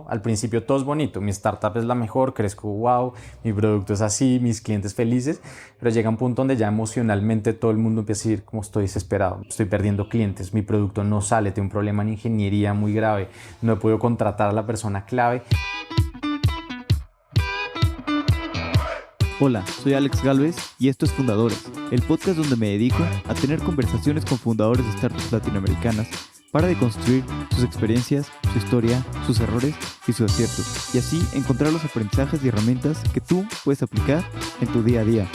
al principio todo es bonito, mi startup es la mejor, crezco, wow, mi producto es así, mis clientes felices, pero llega un punto donde ya emocionalmente todo el mundo empieza a decir como estoy desesperado, estoy perdiendo clientes, mi producto no sale, tengo un problema en ingeniería muy grave, no he podido contratar a la persona clave. Hola, soy Alex Galvez y esto es Fundadores, el podcast donde me dedico a tener conversaciones con fundadores de startups latinoamericanas para deconstruir sus experiencias, su historia, sus errores y sus aciertos, y así encontrar los aprendizajes y herramientas que tú puedes aplicar en tu día a día.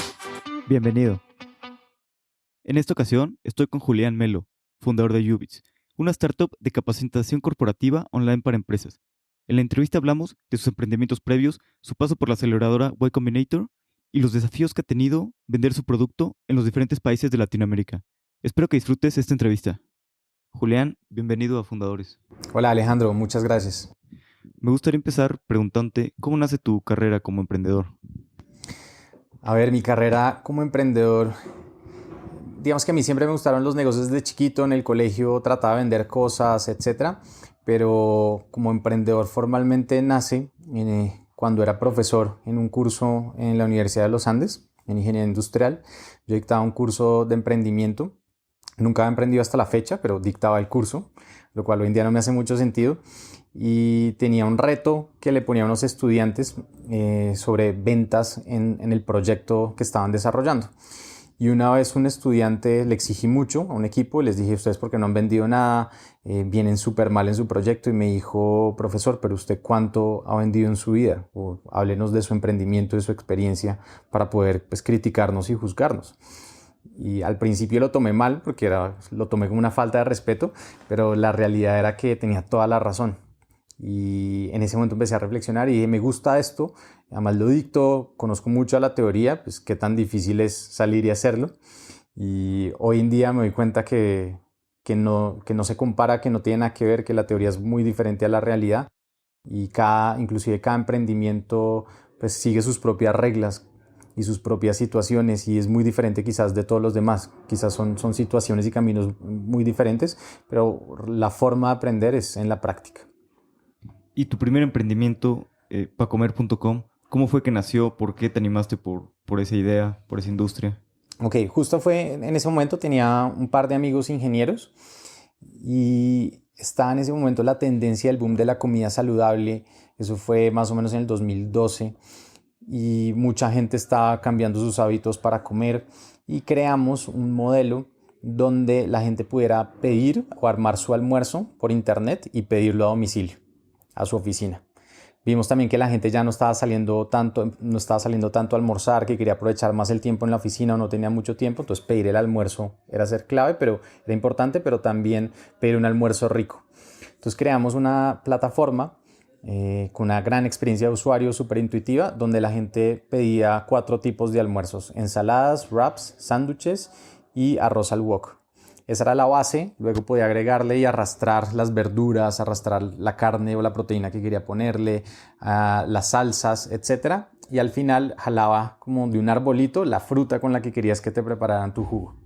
Bienvenido. En esta ocasión estoy con Julián Melo, fundador de Ubits, una startup de capacitación corporativa online para empresas. En la entrevista hablamos de sus emprendimientos previos, su paso por la aceleradora Y Combinator y los desafíos que ha tenido vender su producto en los diferentes países de Latinoamérica. Espero que disfrutes esta entrevista. Julián, bienvenido a Fundadores. Hola Alejandro, muchas gracias. Me gustaría empezar preguntándote cómo nace tu carrera como emprendedor. A ver, mi carrera como emprendedor, digamos que a mí siempre me gustaron los negocios desde chiquito, en el colegio trataba de vender cosas, etcétera, pero como emprendedor formalmente nace cuando era profesor en un curso en la Universidad de los Andes, en Ingeniería Industrial. Yo dictaba un curso de emprendimiento. Nunca había emprendido hasta la fecha, pero dictaba el curso, lo cual hoy en día no me hace mucho sentido. Y tenía un reto que le ponía a unos estudiantes sobre ventas en el proyecto que estaban desarrollando. Y una vez un estudiante le exigí mucho a un equipo y les dije, ustedes porque no han vendido nada, vienen súper mal en su proyecto, y me dijo, profesor, pero usted ¿cuánto ha vendido en su vida? O háblenos de su emprendimiento, de su experiencia para poder pues, criticarnos y juzgarnos. Y al principio lo tomé mal porque lo tomé como una falta de respeto, pero la realidad era que tenía toda la razón. Y en ese momento empecé a reflexionar y dije, me gusta esto, además lo dicto, conozco mucho a la teoría, pues qué tan difícil es salir y hacerlo. Y hoy en día me doy cuenta que no se compara, que no tiene nada que ver, que la teoría es muy diferente a la realidad. Y inclusive cada emprendimiento pues sigue sus propias reglas y sus propias situaciones y es muy diferente quizás de todos los demás. Quizás son situaciones y caminos muy diferentes, pero la forma de aprender es en la práctica. ¿Y tu primer emprendimiento, pacomer.com, cómo fue que nació? ¿Por qué te animaste por esa idea, por esa industria? Ok, justo fue en ese momento tenía un par de amigos ingenieros y estaba en ese momento la tendencia del boom de la comida saludable. Eso fue más o menos en el 2012 y mucha gente estaba cambiando sus hábitos para comer y creamos un modelo donde la gente pudiera pedir o armar su almuerzo por internet y pedirlo a domicilio, a su oficina. Vimos también que la gente ya no estaba saliendo tanto a almorzar, que quería aprovechar más el tiempo en la oficina o no tenía mucho tiempo, entonces pedir el almuerzo era ser clave, pero era importante, pero también pedir un almuerzo rico. Entonces creamos una plataforma con una gran experiencia de usuario súper intuitiva, donde la gente pedía 4 tipos de almuerzos: ensaladas, wraps, sándwiches y arroz al wok. Esa era la base, luego podía agregarle y arrastrar las verduras, arrastrar la carne o la proteína que quería ponerle, las salsas, etc. Y al final jalaba como de un arbolito la fruta con la que querías que te prepararan tu jugo.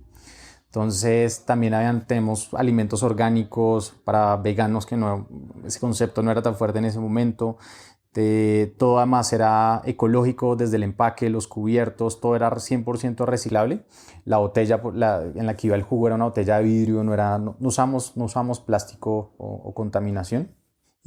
Entonces también tenemos alimentos orgánicos para veganos, que ese concepto no era tan fuerte en ese momento. Todo además era ecológico, desde el empaque, los cubiertos, todo era 100% reciclable. La botella en la que iba el jugo era una botella de vidrio, no usamos plástico o contaminación.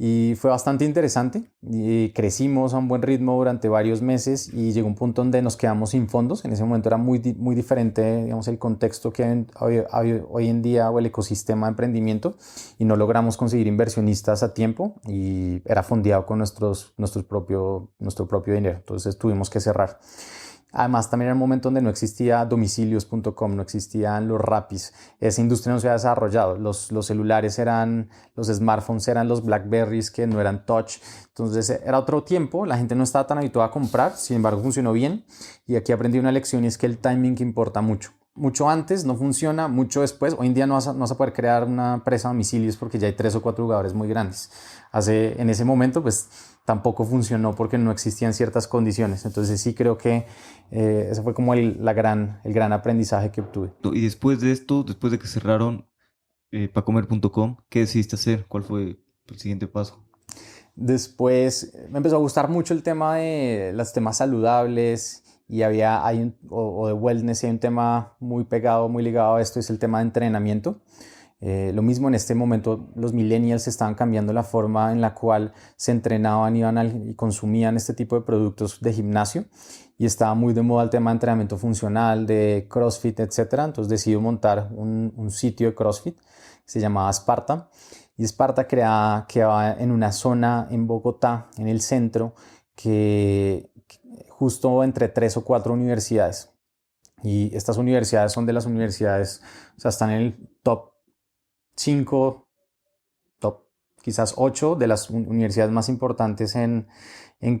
Y fue bastante interesante y crecimos a un buen ritmo durante varios meses y llegó un punto donde nos quedamos sin fondos. En ese momento era muy diferente, digamos, el contexto que hay hoy en día o el ecosistema de emprendimiento, y no logramos conseguir inversionistas a tiempo y era fondeado con nuestro propio dinero. Entonces tuvimos que cerrar. Además, también era un momento donde no existía domicilios.com, no existían los Rappis. Esa industria no se había desarrollado. Los celulares los smartphones eran los Blackberries, que no eran touch. Entonces era otro tiempo, la gente no estaba tan habituada a comprar, sin embargo funcionó bien. Y aquí aprendí una lección, y es que el timing importa mucho. Mucho antes no funciona, mucho después. Hoy en día no vas a poder crear una empresa a domicilios porque ya hay 3 o 4 jugadores muy grandes. En ese momento pues tampoco funcionó porque no existían ciertas condiciones. Entonces sí creo que ese fue como el gran aprendizaje que obtuve. Y después de esto, después de que cerraron pacomer.com, ¿qué decidiste hacer? ¿Cuál fue el siguiente paso? Después me empezó a gustar mucho el tema de los temas saludables y o de wellness, y hay un tema muy pegado, muy ligado a esto, es el tema de entrenamiento. Lo mismo en este momento, los millennials estaban cambiando la forma en la cual se entrenaban, y consumían este tipo de productos de gimnasio, y estaba muy de moda el tema de entrenamiento funcional, de CrossFit, etcétera. Entonces decidí montar un sitio de CrossFit que se llamaba Sparta, y Sparta quedaba en una zona en Bogotá, en el centro, justo entre 3 o 4 universidades. Y estas universidades son de las universidades, o sea, están en el top 5, top quizás 8 de las universidades más importantes en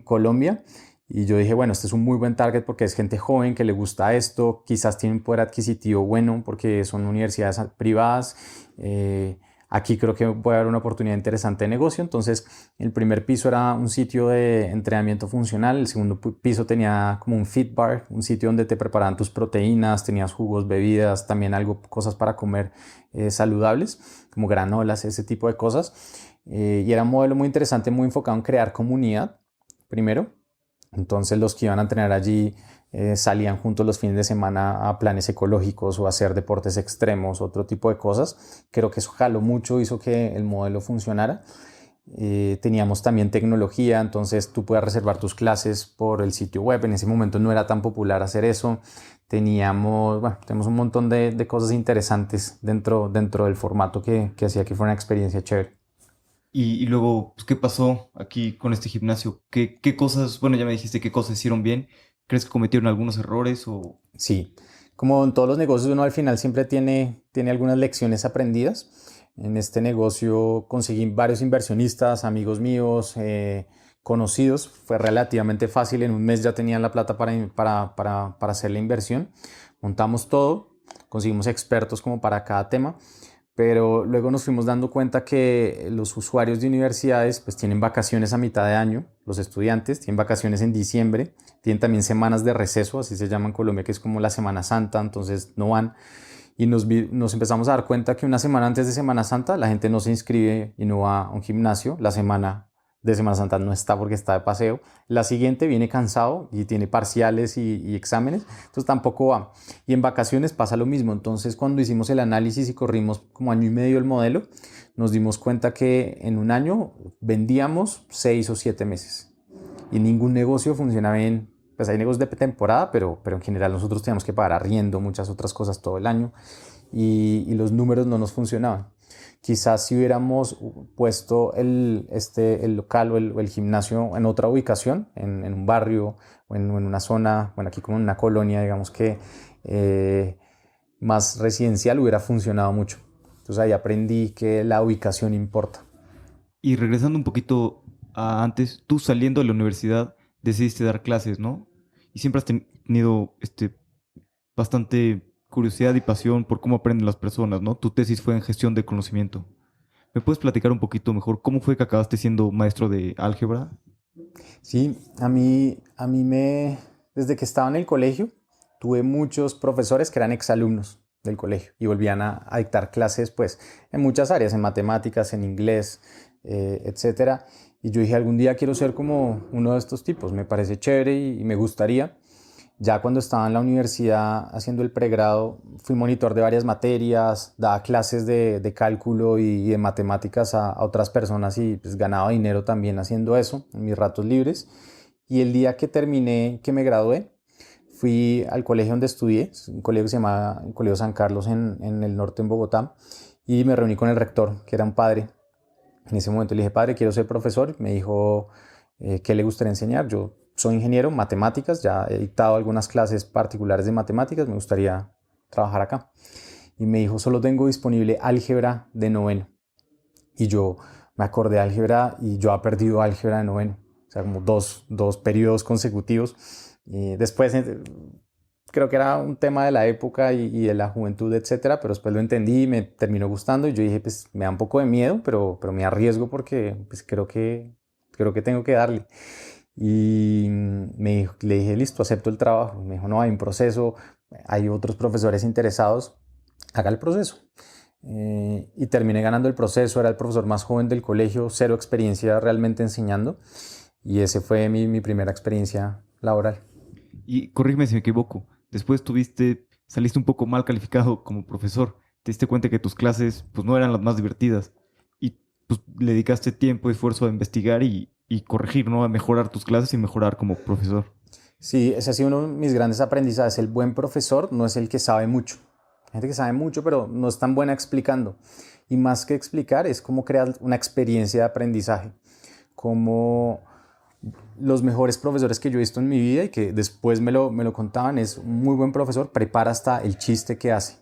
Colombia. Y yo dije, bueno, este es un muy buen target porque es gente joven que le gusta esto, quizás tiene un poder adquisitivo bueno porque son universidades privadas. Aquí creo que puede haber una oportunidad interesante de negocio. Entonces, el primer piso era un sitio de entrenamiento funcional. El segundo piso tenía como un fit bar, un sitio donde te preparaban tus proteínas, tenías jugos, bebidas, también cosas para comer saludables, como granolas, ese tipo de cosas. Y era un modelo muy interesante, muy enfocado en crear comunidad, primero. Entonces, los que iban a entrenar allí salían juntos los fines de semana a planes ecológicos o a hacer deportes extremos, otro tipo de cosas. Creo que eso jaló mucho, hizo que el modelo funcionara. Teníamos también tecnología, entonces tú puedes reservar tus clases por el sitio web. En ese momento no era tan popular hacer eso. Tenemos un montón de cosas interesantes dentro del formato que hacía que fuera una experiencia chévere. Y luego, pues, ¿qué pasó aquí con este gimnasio? ¿Qué cosas, bueno, ya me dijiste qué cosas hicieron bien? ¿Crees que cometieron algunos errores o...? Sí, como en todos los negocios, uno al final siempre tiene algunas lecciones aprendidas. En este negocio conseguí varios inversionistas, amigos míos, conocidos. Fue relativamente fácil, en un mes ya tenían la plata para hacer la inversión. Montamos todo, conseguimos expertos como para cada tema, pero luego nos fuimos dando cuenta que los usuarios de universidades pues tienen vacaciones a mitad de año, los estudiantes tienen vacaciones en diciembre, tienen también semanas de receso, así se llama en Colombia, que es como la Semana Santa, entonces no van. Y nos empezamos a dar cuenta que una semana antes de Semana Santa la gente no se inscribe y no va a un gimnasio. La semana de Semana Santa no está porque está de paseo. La siguiente viene cansado y tiene parciales y exámenes, entonces tampoco va. Y en vacaciones pasa lo mismo. Entonces, cuando hicimos el análisis y corrimos como año y medio el modelo, nos dimos cuenta que en un año vendíamos 6 o 7 meses y ningún negocio funciona bien. Pues hay negocios de temporada, pero en general nosotros teníamos que pagar arriendo, muchas otras cosas todo el año, y los números no nos funcionaban. Quizás si hubiéramos puesto el local o el gimnasio en otra ubicación, en un barrio o en una zona, bueno, aquí como en una colonia, digamos que más residencial, hubiera funcionado mucho. Entonces ahí aprendí que la ubicación importa. Y regresando un poquito a antes, tú saliendo de la universidad decidiste dar clases, ¿no? Y siempre has tenido bastante curiosidad y pasión por cómo aprenden las personas, ¿no? Tu tesis fue en gestión de conocimiento. ¿Me puedes platicar un poquito mejor cómo fue que acabaste siendo maestro de álgebra? Sí, desde que estaba en el colegio, tuve muchos profesores que eran exalumnos del colegio y volvían a dictar clases, pues, en muchas áreas, en matemáticas, en inglés, etcétera. Y yo dije, algún día quiero ser como uno de estos tipos, me parece chévere y me gustaría. Ya cuando estaba en la universidad haciendo el pregrado, fui monitor de varias materias, daba clases de cálculo y de matemáticas a otras personas, y pues ganaba dinero también haciendo eso en mis ratos libres. Y el día que terminé, que me gradué, fui al colegio donde estudié, un colegio que se llama el Colegio San Carlos en el norte, en Bogotá, y me reuní con el rector, que era un padre. En ese momento le dije, padre, quiero ser profesor. Me dijo, ¿qué le gustaría enseñar? Yo soy ingeniero, matemáticas, ya he dictado algunas clases particulares de matemáticas, me gustaría trabajar acá. Y me dijo, solo tengo disponible álgebra de noveno. Y yo me acordé de álgebra y yo había perdido álgebra de noveno, o sea, como dos periodos consecutivos. Y después creo que era un tema de la época y de la juventud, etcétera, pero después lo entendí y me terminó gustando, y yo dije, pues me da un poco de miedo, pero me arriesgo porque pues creo que tengo que darle. Y le dije, listo, acepto el trabajo. Me dijo, no, hay un proceso, hay otros profesores interesados, haga el proceso. y terminé ganando el proceso. Era el profesor más joven del colegio, cero experiencia realmente enseñando, y ese fue mi primera experiencia laboral. Y corrígeme si me equivoco, después saliste un poco mal calificado como profesor, te diste cuenta que tus clases pues no eran las más divertidas y pues le dedicaste tiempo y esfuerzo a investigar y corregir, ¿no? A mejorar tus clases y mejorar como profesor. Sí, ese ha sido uno de mis grandes aprendizajes. El buen profesor no es el que sabe mucho. Hay gente que sabe mucho, pero no es tan buena explicando. Y más que explicar, es cómo crear una experiencia de aprendizaje. Como los mejores profesores que yo he visto en mi vida y que después me lo contaban, es un muy buen profesor, prepara hasta el chiste que hace,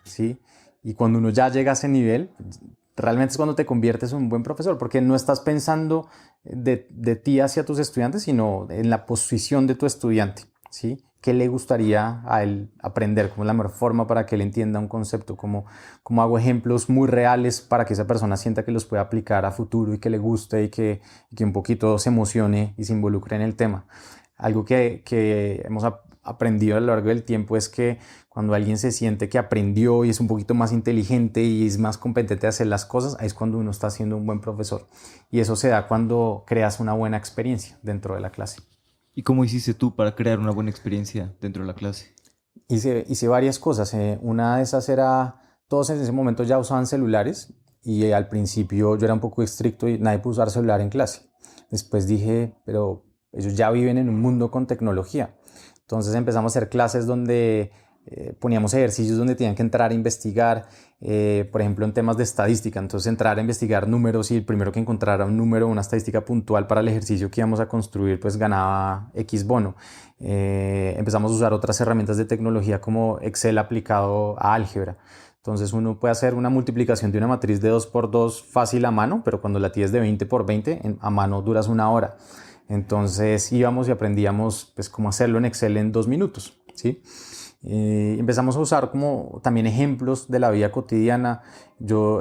¿sí? Y cuando uno ya llega a ese nivel, realmente es cuando te conviertes en un buen profesor, porque no estás pensando de ti hacia tus estudiantes, sino en la posición de tu estudiante, ¿sí? ¿Qué le gustaría a él aprender? ¿Cómo es la mejor forma para que él entienda un concepto? ¿Cómo hago ejemplos muy reales para que esa persona sienta que los puede aplicar a futuro y que le guste y que un poquito se emocione y se involucre en el tema? Algo que hemos aprendido a lo largo del tiempo es que cuando alguien se siente que aprendió y es un poquito más inteligente y es más competente a hacer las cosas, ahí es cuando uno está siendo un buen profesor. Y eso se da cuando creas una buena experiencia dentro de la clase. ¿Y cómo hiciste tú para crear una buena experiencia dentro de la clase? Hice varias cosas. Una de esas era, todos en ese momento ya usaban celulares y al principio yo era un poco estricto y nadie puede usar celular en clase. Después dije, pero ellos ya viven en un mundo con tecnología. Entonces empezamos a hacer clases donde poníamos ejercicios donde tenían que entrar a investigar, por ejemplo, en temas de estadística. Entonces entrar a investigar números y el primero que encontrara un número, una estadística puntual para el ejercicio que íbamos a construir, pues ganaba X bono. Empezamos a usar otras herramientas de tecnología como Excel aplicado a álgebra. Entonces uno puede hacer una multiplicación de una matriz de 2 por 2 fácil a mano, pero cuando la tienes de 20 por 20, a mano duras una hora. Entonces íbamos y aprendíamos pues cómo hacerlo en Excel en 2 minutos, ¿sí? Empezamos a usar como también ejemplos de la vida cotidiana.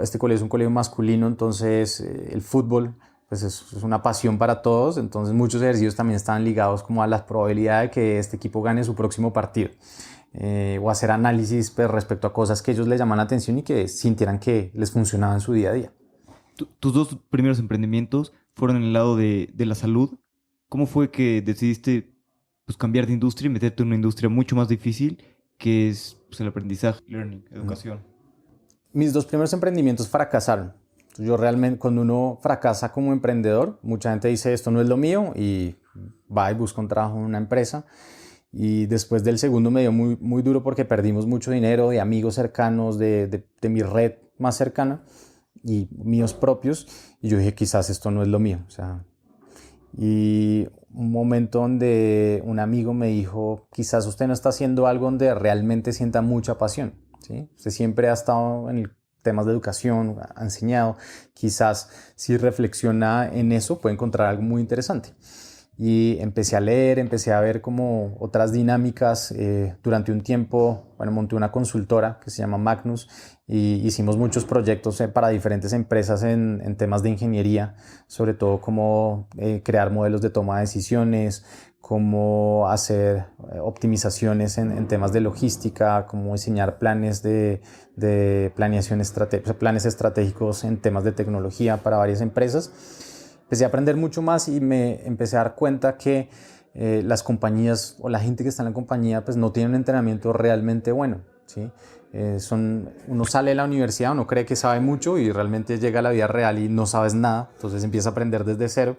Este colegio es un colegio masculino, entonces el fútbol pues es una pasión para todos, entonces muchos ejercicios también están ligados como a la probabilidad de que este equipo gane su próximo partido, o hacer análisis pues, respecto a cosas que ellos les llaman la atención y que sintieran que les funcionaba en su día a día. Tus dos primeros emprendimientos fueron en el lado de la salud. ¿Cómo fue que decidiste pues, cambiar de industria y meterte en una industria mucho más difícil que es pues, el aprendizaje, learning, educación? Mis dos primeros emprendimientos fracasaron. Yo realmente, cuando uno fracasa como emprendedor, mucha gente dice esto no es lo mío y va y busca un trabajo en una empresa. Y después del segundo me dio muy, muy duro porque perdimos mucho dinero de amigos cercanos, de mi red más cercana y míos propios. Y yo dije, quizás esto no es lo mío. O sea, y un momento donde un amigo me dijo, quizás usted no está haciendo algo donde realmente sienta mucha pasión, ¿sí? Usted siempre ha estado en temas de educación, ha enseñado, quizás si reflexiona en eso puede encontrar algo muy interesante. Y empecé a leer, empecé a ver como otras dinámicas. Durante un tiempo, bueno, monté una consultora que se llama Magnus y hicimos muchos proyectos para diferentes empresas en temas de ingeniería, sobre todo cómo crear modelos de toma de decisiones, cómo hacer optimizaciones en temas de logística, cómo diseñar planes de planeación planes estratégicos en temas de tecnología para varias empresas. Empecé a aprender mucho más y me empecé a dar cuenta que las compañías o la gente que está en la compañía pues no tiene un entrenamiento realmente bueno, ¿sí? Uno sale de la universidad, uno cree que sabe mucho y realmente llega a la vida real y no sabes nada, entonces empieza a aprender desde cero,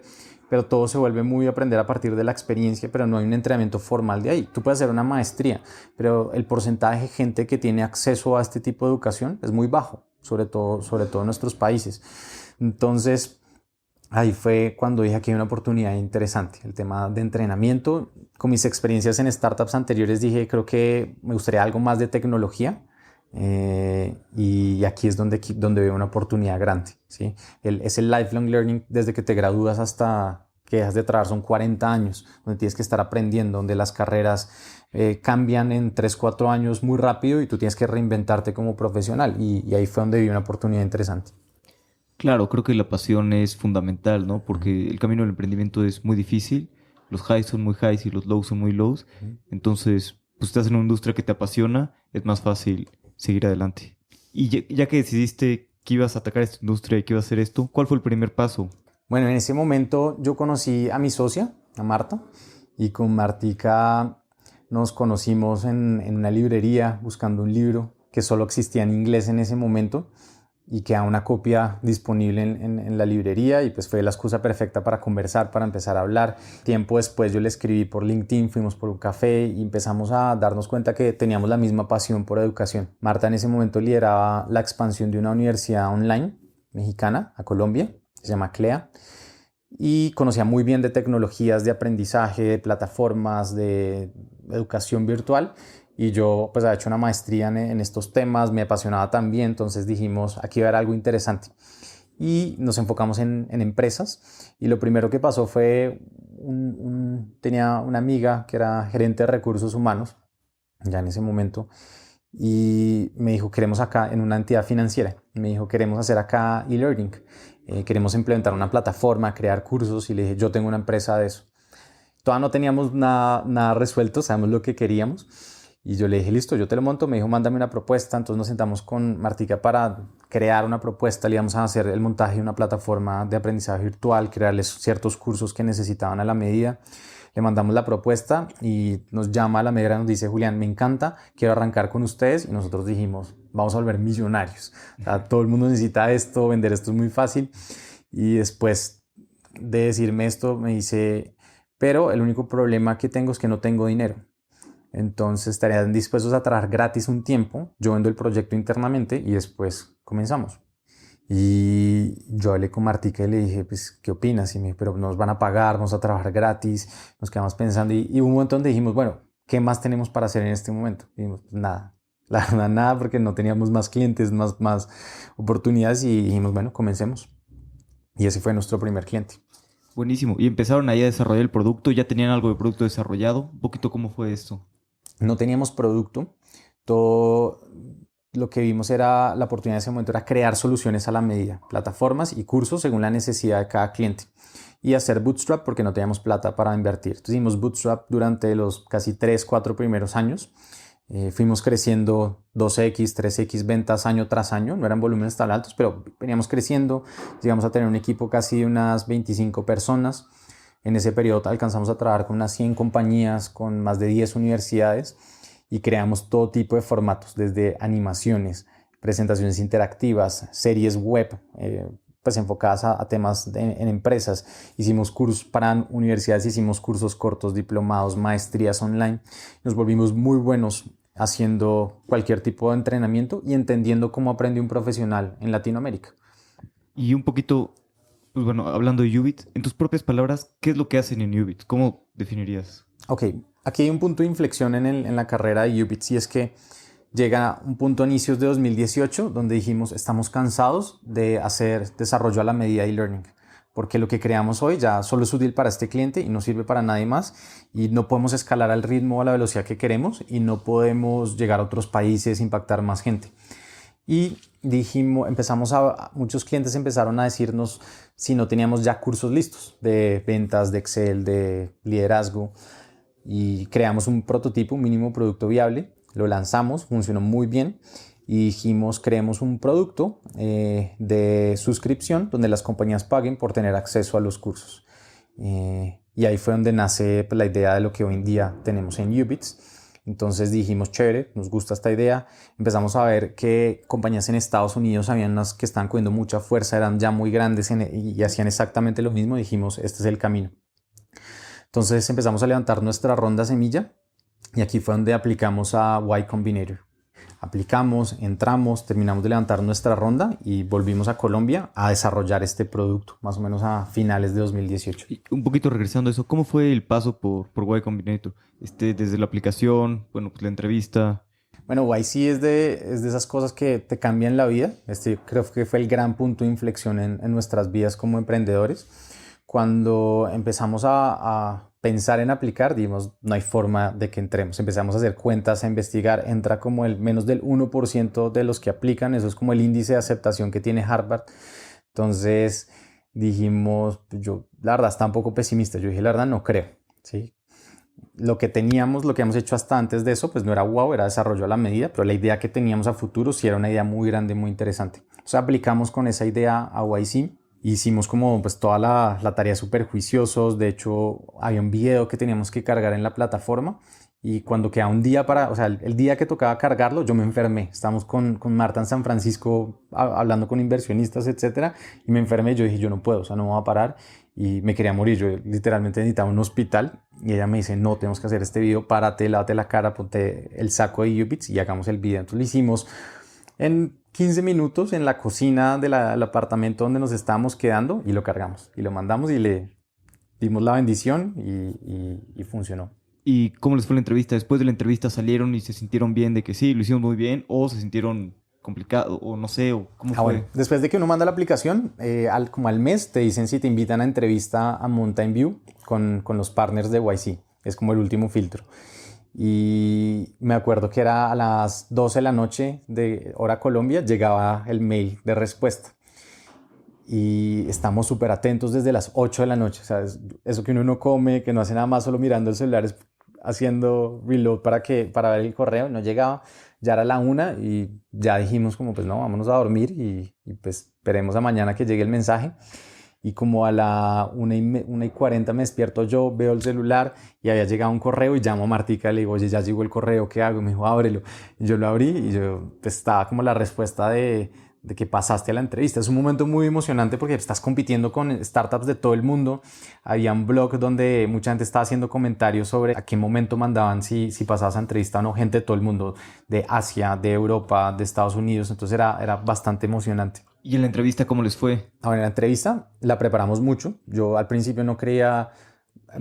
pero todo se vuelve muy aprender a partir de la experiencia, pero no hay un entrenamiento formal de ahí. Tú puedes hacer una maestría, pero el porcentaje de gente que tiene acceso a este tipo de educación es muy bajo, sobre todo en nuestros países. Entonces, ahí fue cuando dije que hay una oportunidad interesante, el tema de entrenamiento. Con mis experiencias en startups anteriores dije, creo que me gustaría algo más de tecnología, y aquí es donde veo una oportunidad grande, ¿sí? Es el lifelong learning desde que te gradúas hasta que dejas de trabajar, son 40 años, donde tienes que estar aprendiendo, donde las carreras cambian en 3, 4 años muy rápido y tú tienes que reinventarte como profesional y ahí fue donde vi una oportunidad interesante. Claro, creo que la pasión es fundamental, ¿no? Porque el camino del emprendimiento es muy difícil, los highs son muy highs y los lows son muy lows. Entonces, pues estás en una industria que te apasiona, es más fácil seguir adelante. Y ya que decidiste que ibas a atacar esta industria y que ibas a hacer esto, ¿cuál fue el primer paso? Bueno, en ese momento yo conocí a mi socia, a Marta, y con Martica nos conocimos en una librería buscando un libro que solo existía en inglés en ese momento y queda una copia disponible en la librería y pues fue la excusa perfecta para conversar, para empezar a hablar. Tiempo después yo le escribí por LinkedIn, fuimos por un café y empezamos a darnos cuenta que teníamos la misma pasión por educación. Marta en ese momento lideraba la expansión de una universidad online mexicana a Colombia, se llama CLEA, y conocía muy bien de tecnologías de aprendizaje, de plataformas, de educación virtual. Y yo pues había hecho una maestría en estos temas, me apasionaba también, entonces dijimos, aquí va a haber algo interesante. Y nos enfocamos en empresas. Y lo primero que pasó fue, tenía una amiga que era gerente de recursos humanos, ya en ese momento, y me dijo, queremos acá en una entidad financiera, me dijo, queremos hacer acá e-learning, queremos implementar una plataforma, crear cursos, y le dije, yo tengo una empresa de eso. Todavía no teníamos nada resuelto, sabemos lo que queríamos. Y yo le dije, listo, yo te lo monto. Me dijo, mándame una propuesta. Entonces nos sentamos con Martica para crear una propuesta. Le íbamos a hacer el montaje de una plataforma de aprendizaje virtual, crearles ciertos cursos que necesitaban a la medida. Le mandamos la propuesta y nos llama a la medida y nos dice, Julián, me encanta, quiero arrancar con ustedes. Y nosotros dijimos, vamos a volver millonarios. O sea, todo el mundo necesita esto, vender esto es muy fácil. Y después de decirme esto, me dice, pero el único problema que tengo es que no tengo dinero. Entonces estarían dispuestos a trabajar gratis un tiempo, yo vendo el proyecto internamente y después comenzamos. Y yo hablé con Martica y le dije, pues, ¿qué opinas? Y me dijo, pero nos van a pagar, vamos a trabajar gratis. Nos quedamos pensando y hubo un momento donde dijimos, bueno, ¿qué más tenemos para hacer en este momento? Y dijimos, pues, nada, la verdad nada, porque no teníamos más clientes, más oportunidades y dijimos, bueno, comencemos. Y ese fue nuestro primer cliente. Buenísimo. Y empezaron ahí a desarrollar el producto, ya tenían algo de producto desarrollado. Un poquito cómo fue esto. No teníamos producto, todo lo que vimos era la oportunidad en ese momento era crear soluciones a la medida, plataformas y cursos según la necesidad de cada cliente y hacer bootstrap porque no teníamos plata para invertir. Entonces hicimos bootstrap durante los casi 3, 4 primeros años. Fuimos creciendo 2x, 3x ventas año tras año, no eran volúmenes tan altos, pero veníamos creciendo, llegamos a tener un equipo casi de unas 25 personas. En ese periodo alcanzamos a trabajar con unas 100 compañías, con más de 10 universidades y creamos todo tipo de formatos, desde animaciones, presentaciones interactivas, series web, pues enfocadas a temas en empresas. Hicimos cursos para universidades, hicimos cursos cortos, diplomados, maestrías online. Nos volvimos muy buenos haciendo cualquier tipo de entrenamiento y entendiendo cómo aprende un profesional en Latinoamérica. Y un poquito, pues bueno, hablando de Ubit, en tus propias palabras, ¿qué es lo que hacen en Ubit? ¿Cómo definirías? Ok, aquí hay un punto de inflexión en la carrera de Ubit y es que llega un punto a inicios de 2018 donde dijimos estamos cansados de hacer desarrollo a la medida de e-learning porque lo que creamos hoy ya solo es útil para este cliente y no sirve para nadie más y no podemos escalar al ritmo o a la velocidad que queremos y no podemos llegar a otros países, impactar más gente. Y dijimos, muchos clientes empezaron a decirnos si no teníamos ya cursos listos de ventas, de Excel, de liderazgo y creamos un prototipo, un mínimo producto viable, lo lanzamos, funcionó muy bien y dijimos creemos un producto de suscripción donde las compañías paguen por tener acceso a los cursos. Y ahí fue donde nace pues, la idea de lo que hoy en día tenemos en Ubits. Entonces dijimos, chévere, nos gusta esta idea. Empezamos a ver que compañías en Estados Unidos habían unas que estaban cogiendo mucha fuerza, eran ya muy grandes y hacían exactamente lo mismo. Dijimos, este es el camino. Entonces empezamos a levantar nuestra ronda semilla y aquí fue donde aplicamos a Y Combinator. Aplicamos, entramos, terminamos de levantar nuestra ronda y volvimos a Colombia a desarrollar este producto, más o menos a finales de 2018. Y un poquito regresando a eso, ¿cómo fue el paso por Y Combinator? Desde la aplicación, bueno, pues la entrevista. Bueno, YC es de esas cosas que te cambian la vida. Creo que fue el gran punto de inflexión en nuestras vidas como emprendedores. Cuando empezamos a pensar en aplicar, dijimos, no hay forma de que entremos. Empezamos a hacer cuentas, a investigar. Entra como el menos del 1% de los que aplican. Eso es como el índice de aceptación que tiene Harvard. Entonces dijimos, yo la verdad estaba un poco pesimista. Yo dije, la verdad no creo, ¿sí? Lo que teníamos, lo que hemos hecho hasta antes de eso, pues no era wow, era desarrollo a la medida, pero la idea que teníamos a futuro sí era una idea muy grande, muy interesante. O sea, aplicamos con esa idea a YC. Hicimos como pues toda la tarea súper juiciosos. De hecho, había un video que teníamos que cargar en la plataforma y cuando quedaba un día para, o sea, el día que tocaba cargarlo, yo me enfermé. Estábamos con Marta en San Francisco hablando con inversionistas, etcétera, y me enfermé. Yo dije, yo no puedo, o sea, no voy a parar y me quería morir. Yo literalmente necesitaba un hospital y ella me dice, no, tenemos que hacer este video, párate, lávate la cara, ponte el saco de Ubits y hagamos el video. Entonces lo hicimos en 15 minutos en la cocina del apartamento donde nos estábamos quedando y lo cargamos y lo mandamos y le dimos la bendición y funcionó. ¿Y cómo les fue la entrevista? Después de la entrevista salieron y se sintieron bien de que sí, lo hicieron muy bien, o se sintieron complicado, o no sé, o cómo fue. Bueno, después de que uno manda la aplicación, como al mes te dicen si te invitan a entrevista a Mountain View con los partners de YC. Es como el último filtro. Y me acuerdo que era a las 12 de la noche de hora Colombia, llegaba el mail de respuesta. Y estamos súper atentos desde las 8 de la noche. O sea, eso que uno no come, que no hace nada más solo mirando el celular, es haciendo reload para ver el correo. No llegaba, ya era la 1 y ya dijimos como pues no, vámonos a dormir y pues esperemos a mañana que llegue el mensaje. Y como a la 1:40 me despierto yo, veo el celular y había llegado un correo y llamo a Martica, le digo, oye, ya llegó el correo, ¿qué hago? Y me dijo, ábrelo. Y yo lo abrí y yo pues, estaba como la respuesta de que pasaste a la entrevista. Es un momento muy emocionante porque estás compitiendo con startups de todo el mundo. Había un blog donde mucha gente estaba haciendo comentarios sobre a qué momento mandaban si pasabas a entrevista o no, gente de todo el mundo, de Asia, de Europa, de Estados Unidos. Entonces era bastante emocionante. ¿Y en la entrevista cómo les fue? Ahora, en la entrevista la preparamos mucho. Yo al principio no creía,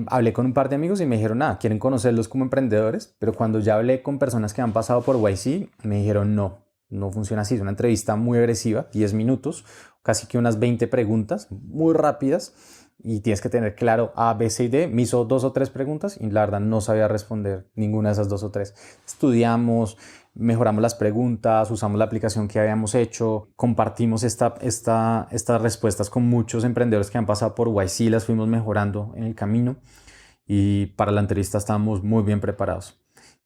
hablé con un par de amigos y me dijeron, quieren conocerlos como emprendedores, pero cuando ya hablé con personas que han pasado por YC, me dijeron, no funciona así. Es una entrevista muy agresiva, 10 minutos, casi que unas 20 preguntas, muy rápidas, y tienes que tener claro A, B, C y D. Me hizo 2 o 3 preguntas y la verdad no sabía responder ninguna de esas 2 o 3. Estudiamos, mejoramos las preguntas, usamos la aplicación que habíamos hecho, compartimos estas respuestas con muchos emprendedores que han pasado por YC, las fuimos mejorando en el camino y para la entrevista estábamos muy bien preparados.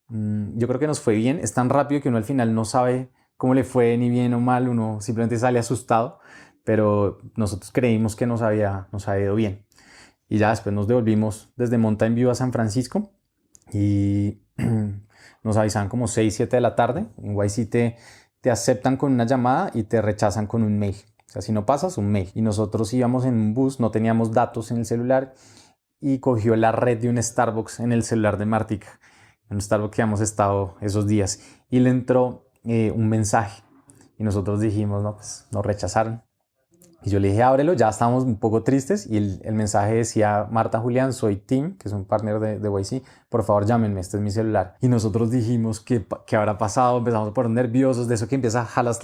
Yo creo que nos fue bien. Es tan rápido que uno al final no sabe cómo le fue, ni bien o mal, uno simplemente sale asustado, pero nosotros creímos que nos había ido bien. Y ya después nos devolvimos desde Mountain View a San Francisco y nos avisaban como 6, 7 de la tarde. En YC te aceptan con una llamada y te rechazan con un mail. O sea, si no pasas, un mail. Y nosotros íbamos en un bus, no teníamos datos en el celular y cogió la red de un Starbucks en el celular de Martica, en un Starbucks que hemos estado esos días. Y le entró un mensaje y nosotros dijimos, no, pues nos rechazaron. Y yo le dije, ábrelo, ya estábamos un poco tristes y el mensaje decía, Marta, Julián, soy Tim, que es un partner de YC, por favor llámenme, este es mi celular. Y nosotros dijimos, ¿qué habrá pasado? Empezamos a poner nerviosos, de eso que empieza a jalas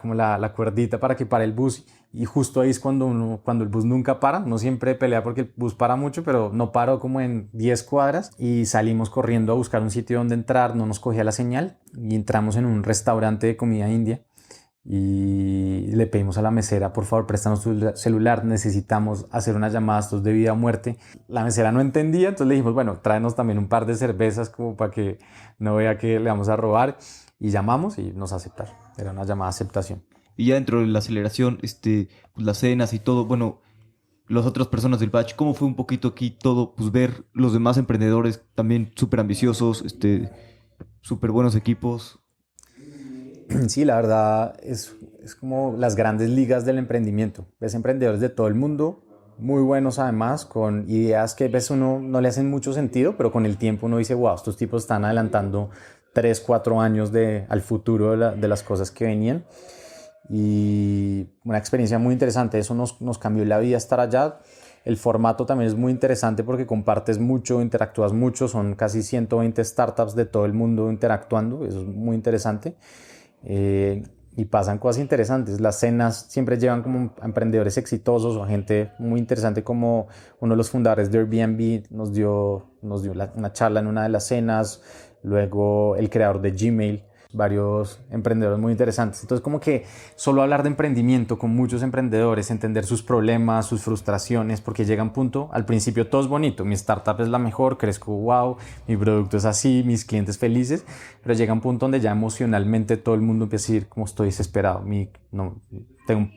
como la cuerdita para que pare el bus y justo ahí es cuando el bus nunca para, no siempre pelea porque el bus para mucho, pero no paró como en 10 cuadras y salimos corriendo a buscar un sitio donde entrar, no nos cogía la señal y entramos en un restaurante de comida india. Y le pedimos a la mesera, por favor, préstanos tu celular, necesitamos hacer una llamada, esto es de vida o muerte. La mesera no entendía, entonces le dijimos, bueno, tráenos también un par de cervezas como para que no vea que le vamos a robar. Y llamamos y nos aceptaron, era una llamada de aceptación. Y ya dentro de la aceleración, pues las cenas y todo, bueno, las otras personas del batch, ¿cómo fue un poquito aquí todo? Pues ver los demás emprendedores también súper ambiciosos, súper buenos equipos. Sí, la verdad es como las grandes ligas del emprendimiento. Ves emprendedores de todo el mundo, muy buenos además, con ideas que a veces uno no le hacen mucho sentido, pero con el tiempo uno dice, wow, estos tipos están adelantando 3, 4 años al futuro de las cosas que venían. Y una experiencia muy interesante, eso nos cambió la vida estar allá. El formato también es muy interesante porque compartes mucho, interactúas mucho, son casi 120 startups de todo el mundo interactuando, eso es muy interesante. Y pasan cosas interesantes. Las cenas siempre llevan como a emprendedores exitosos o a gente muy interesante, como uno de los fundadores de Airbnb nos dio una charla en una de las cenas. Luego el creador de Gmail. varios emprendedores muy interesantes. Entonces como que solo hablar de emprendimiento con muchos emprendedores, entender sus problemas, sus frustraciones, porque llega un punto, al principio todo es bonito, mi startup es la mejor, crezco, wow, mi producto es así, mis clientes felices, pero llega un punto donde ya emocionalmente todo el mundo empieza a decir como estoy desesperado,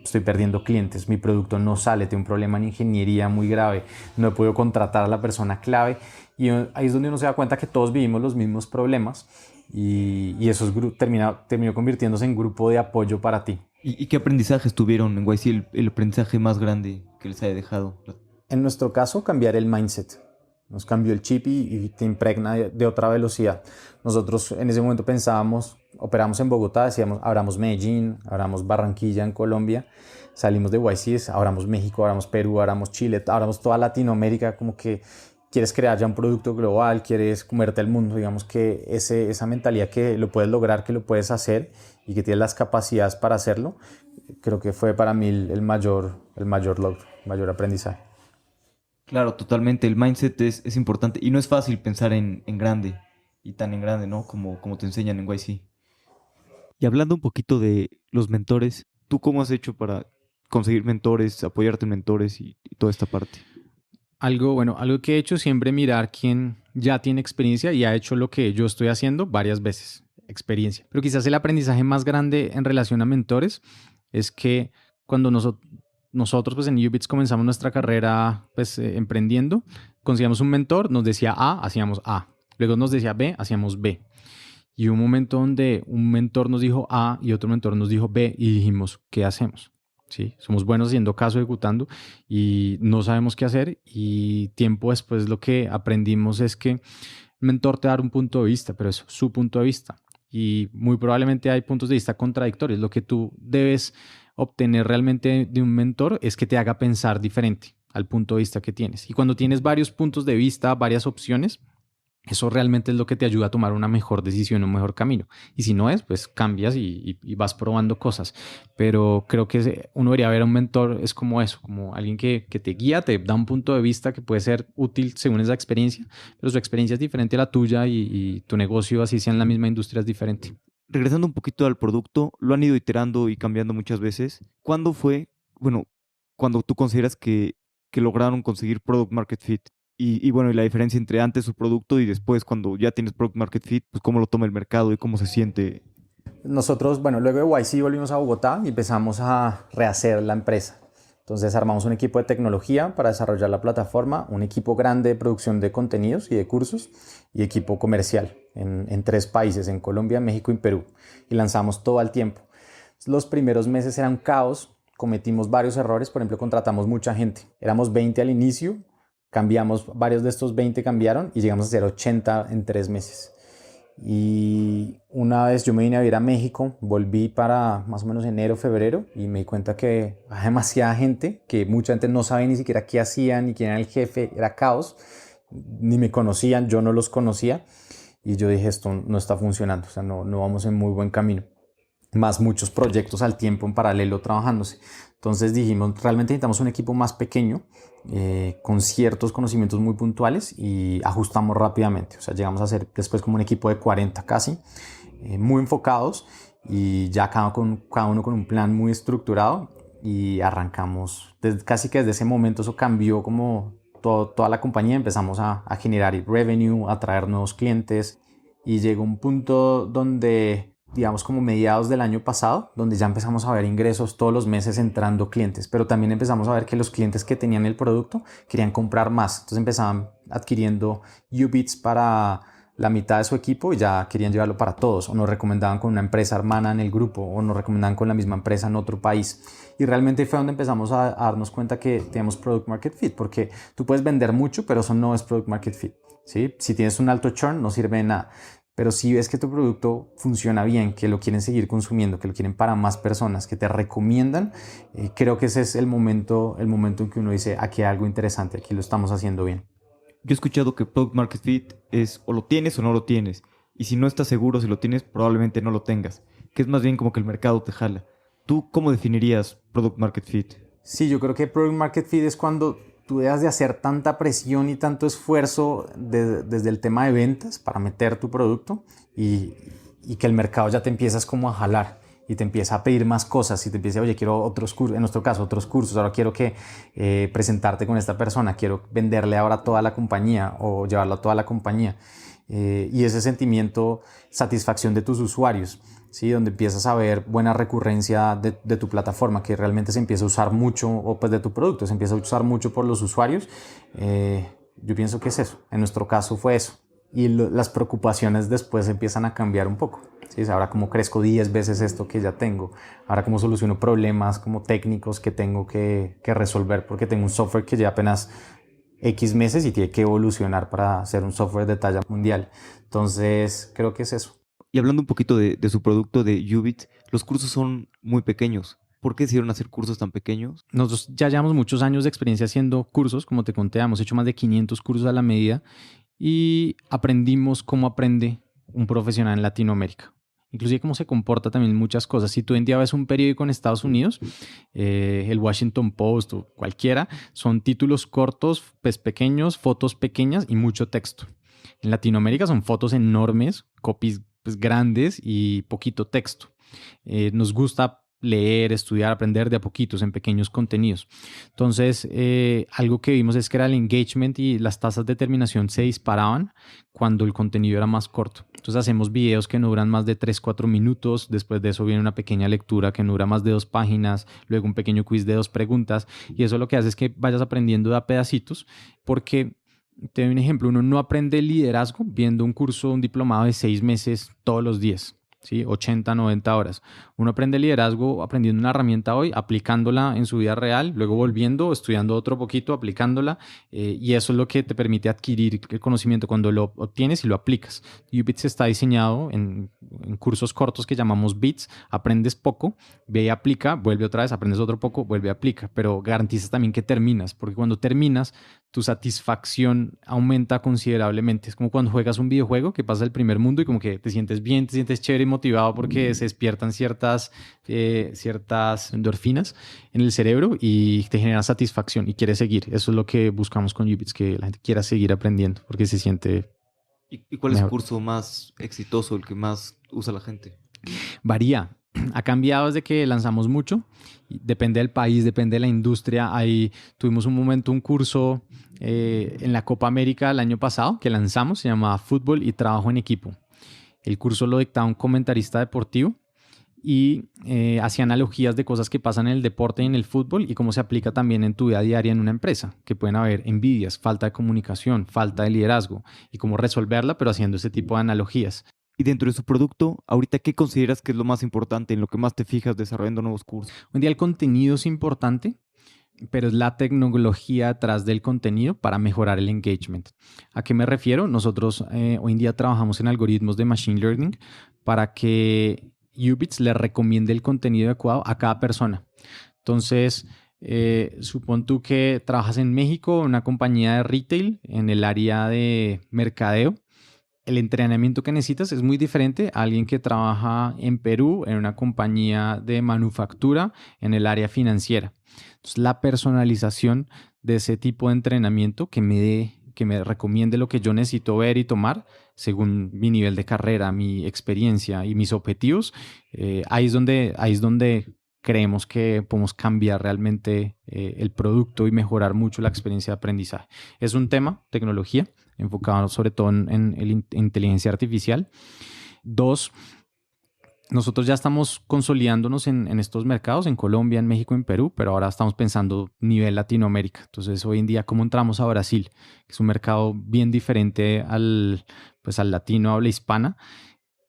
estoy perdiendo clientes, mi producto no sale, tengo un problema en ingeniería muy grave, no he podido contratar a la persona clave, y ahí es donde uno se da cuenta que todos vivimos los mismos problemas. Y eso terminó convirtiéndose en grupo de apoyo para ti. ¿Y qué aprendizajes tuvieron en YC, el aprendizaje más grande que les haya dejado? En nuestro caso, cambiar el mindset. Nos cambió el chip y te impregna de otra velocidad. Nosotros en ese momento operamos en Bogotá, decíamos, abramos Medellín, abramos Barranquilla en Colombia, salimos de YC, abramos México, abramos Perú, abramos Chile, abramos toda Latinoamérica, como que quieres crear ya un producto global, quieres comerte al mundo, digamos que esa mentalidad que lo puedes lograr, que lo puedes hacer y que tienes las capacidades para hacerlo, creo que fue para mí el mayor logro, el mayor aprendizaje. Claro, totalmente. El mindset es importante y no es fácil pensar en grande y tan en grande, ¿no? Como te enseñan en YC. Y hablando un poquito de los mentores, ¿tú cómo has hecho para conseguir mentores, apoyarte en mentores y toda esta parte? Algo que he hecho siempre mirar quién ya tiene experiencia y ha hecho lo que yo estoy haciendo varias veces, experiencia. Pero quizás el aprendizaje más grande en relación a mentores es que cuando nosotros pues en UBITS comenzamos nuestra carrera pues emprendiendo, conseguíamos un mentor, nos decía A, hacíamos A. Luego nos decía B, hacíamos B. Y hubo un momento donde un mentor nos dijo A y otro mentor nos dijo B y dijimos, ¿qué hacemos? ¿Sí? Somos buenos haciendo caso, ejecutando y no sabemos qué hacer, y tiempo después lo que aprendimos es que el mentor te da un punto de vista, pero es su punto de vista y muy probablemente hay puntos de vista contradictorios. Lo que tú debes obtener realmente de un mentor es que te haga pensar diferente al punto de vista que tienes, y cuando tienes varios puntos de vista, varias opciones, eso realmente es lo que te ayuda a tomar una mejor decisión, un mejor camino. Y si no es, pues cambias y vas probando cosas. Pero creo que uno debería ver a un mentor, es como eso, como alguien que te guía, te da un punto de vista que puede ser útil según esa experiencia, pero su experiencia es diferente a la tuya y tu negocio, así sea en la misma industria, es diferente. Regresando un poquito al producto, lo han ido iterando y cambiando muchas veces. ¿Cuándo fue, cuando tú consideras que lograron conseguir product market fit? Y la diferencia entre antes su producto y después cuando ya tienes product market fit, pues cómo lo toma el mercado y cómo se siente. Nosotros, luego de YC volvimos a Bogotá y empezamos a rehacer la empresa. Entonces armamos un equipo de tecnología para desarrollar la plataforma, un equipo grande de producción de contenidos y de cursos y equipo comercial en 3 países, en Colombia, México y Perú. Y lanzamos todo al tiempo. Los primeros meses eran caos, cometimos varios errores, por ejemplo, contratamos mucha gente. Éramos 20 al inicio, varios de estos 20 cambiaron y llegamos a ser 80 en 3 meses. Y una vez yo me vine a vivir a México, volví para más o menos enero, febrero, y me di cuenta que hay demasiada gente, que mucha gente no sabe ni siquiera qué hacían, ni quién era el jefe, era caos, ni me conocían, yo no los conocía, y yo dije, esto no está funcionando, o sea, no vamos en muy buen camino. Más muchos proyectos al tiempo en paralelo trabajándose. Entonces dijimos, realmente necesitamos un equipo más pequeño, con ciertos conocimientos muy puntuales, y ajustamos rápidamente. O sea, llegamos a ser después como un equipo de 40 casi, muy enfocados, y ya cada uno con un plan muy estructurado, y arrancamos. Casi que desde ese momento eso cambió como toda la compañía. Empezamos a generar revenue, a traer nuevos clientes, y llegó un punto donde, digamos como mediados del año pasado, donde ya empezamos a ver ingresos todos los meses entrando clientes, pero también empezamos a ver que los clientes que tenían el producto querían comprar más, entonces empezaban adquiriendo UBITS para la mitad de su equipo y ya querían llevarlo para todos, o nos recomendaban con una empresa hermana en el grupo, o nos recomendaban con la misma empresa en otro país, y realmente fue donde empezamos a darnos cuenta que tenemos product market fit, porque tú puedes vender mucho, pero eso no es product market fit, ¿sí? Si tienes un alto churn no sirve de nada. Pero si ves que tu producto funciona bien, que lo quieren seguir consumiendo, que lo quieren para más personas, que te recomiendan, creo que ese es el momento en que uno dice, aquí hay algo interesante, aquí lo estamos haciendo bien. Yo he escuchado que product market fit es o lo tienes o no lo tienes. Y si no estás seguro si lo tienes, probablemente no lo tengas. Que es más bien como que el mercado te jala. ¿Tú cómo definirías product market fit? Sí, yo creo que product market fit es cuando tú dejas de hacer tanta presión y tanto esfuerzo desde el tema de ventas para meter tu producto y y que el mercado ya te empiezas como a jalar y te empieza a pedir más cosas y te empieza, oye, quiero otros cursos, en nuestro caso, otros cursos, ahora quiero que presentarte con esta persona, quiero venderle ahora a toda la compañía o llevarlo a toda la compañía. Y ese sentimiento, satisfacción de tus usuarios, ¿sí? Donde empiezas a ver buena recurrencia de tu plataforma, que realmente se empieza a usar mucho, o pues de tu producto, se empieza a usar mucho por los usuarios. Yo pienso que es eso, en nuestro caso fue eso. Y las preocupaciones después empiezan a cambiar un poco. ¿Sí? Ahora cómo crezco 10 veces esto que ya tengo, ahora cómo soluciono problemas como técnicos que tengo que resolver porque tengo un software que lleva apenas X meses y tiene que evolucionar para ser un software de talla mundial. Entonces creo que es eso. Y hablando un poquito de su producto de Ubit, los cursos son muy pequeños. ¿Por qué decidieron hacer cursos tan pequeños? Nosotros ya llevamos muchos años de experiencia haciendo cursos, como te conté, hemos hecho más de 500 cursos a la medida y aprendimos cómo aprende un profesional en Latinoamérica. Inclusive cómo se comporta también muchas cosas. Si tú hoy en día ves un periódico en Estados Unidos, el Washington Post o cualquiera, son títulos cortos, pues pequeños, fotos pequeñas y mucho texto. En Latinoamérica son fotos enormes, copies pues, grandes y poquito texto. Nos gusta leer, estudiar, aprender de a poquitos en pequeños contenidos. Entonces, algo que vimos es que era el engagement y las tasas de terminación se disparaban cuando el contenido era más corto. Entonces, hacemos videos que no duran más de 3-4 minutos. Después de eso viene una pequeña lectura que no dura más de 2 páginas. Luego un pequeño quiz de 2 preguntas. Y eso lo que hace es que vayas aprendiendo de a pedacitos porque... Te doy un ejemplo, uno no aprende liderazgo viendo un curso, un diplomado de 6 meses todos los días, ¿sí? 80, 90 horas. Uno aprende liderazgo aprendiendo una herramienta hoy, aplicándola en su vida real, luego volviendo, estudiando otro poquito, aplicándola, y eso es lo que te permite adquirir el conocimiento cuando lo obtienes y lo aplicas. UBITS está diseñado en cursos cortos que llamamos BITS, aprendes poco, ve y aplica, vuelve otra vez, aprendes otro poco, vuelve y aplica, pero garantizas también que terminas, porque cuando terminas, tu satisfacción aumenta considerablemente. Es como cuando juegas un videojuego que pasa el primer mundo y como que te sientes bien, te sientes chévere y motivado porque se despiertan ciertas endorfinas en el cerebro y te genera satisfacción y quieres seguir. Eso es lo que buscamos con UBITS, que la gente quiera seguir aprendiendo porque se siente ¿Y cuál mejor. es el curso más exitoso, el que más usa la gente? Varía. Ha cambiado desde que lanzamos mucho. Depende del país, depende de la industria. Ahí tuvimos un momento, un curso en la Copa América el año pasado que lanzamos, se llamaba Fútbol y Trabajo en Equipo. El curso lo dictaba un comentarista deportivo y hacía analogías de cosas que pasan en el deporte y en el fútbol y cómo se aplica también en tu vida diaria en una empresa, que pueden haber envidias, falta de comunicación, falta de liderazgo y cómo resolverla, pero haciendo ese tipo de analogías. Y dentro de su producto, ahorita, ¿qué consideras que es lo más importante, en lo que más te fijas desarrollando nuevos cursos? Hoy en día el contenido es importante, pero es la tecnología detrás del contenido para mejorar el engagement. ¿A qué me refiero? Nosotros hoy en día trabajamos en algoritmos de Machine Learning para que UBITS le recomiende el contenido adecuado a cada persona. Entonces, supón tú que trabajas en México, en una compañía de retail, en el área de mercadeo. El entrenamiento que necesitas es muy diferente a alguien que trabaja en Perú, en una compañía de manufactura, en el área financiera. Entonces, la personalización de ese tipo de entrenamiento que me recomiende lo que yo necesito ver y tomar según mi nivel de carrera, mi experiencia y mis objetivos, ahí es donde creemos que podemos cambiar realmente el producto y mejorar mucho la experiencia de aprendizaje. Es un tema, tecnología, enfocado sobre todo en inteligencia artificial. 2, nosotros ya estamos consolidándonos en estos mercados, en Colombia, en México, en Perú, pero ahora estamos pensando nivel Latinoamérica. Entonces, hoy en día, ¿cómo entramos a Brasil? Que es un mercado bien diferente al latino habla hispana.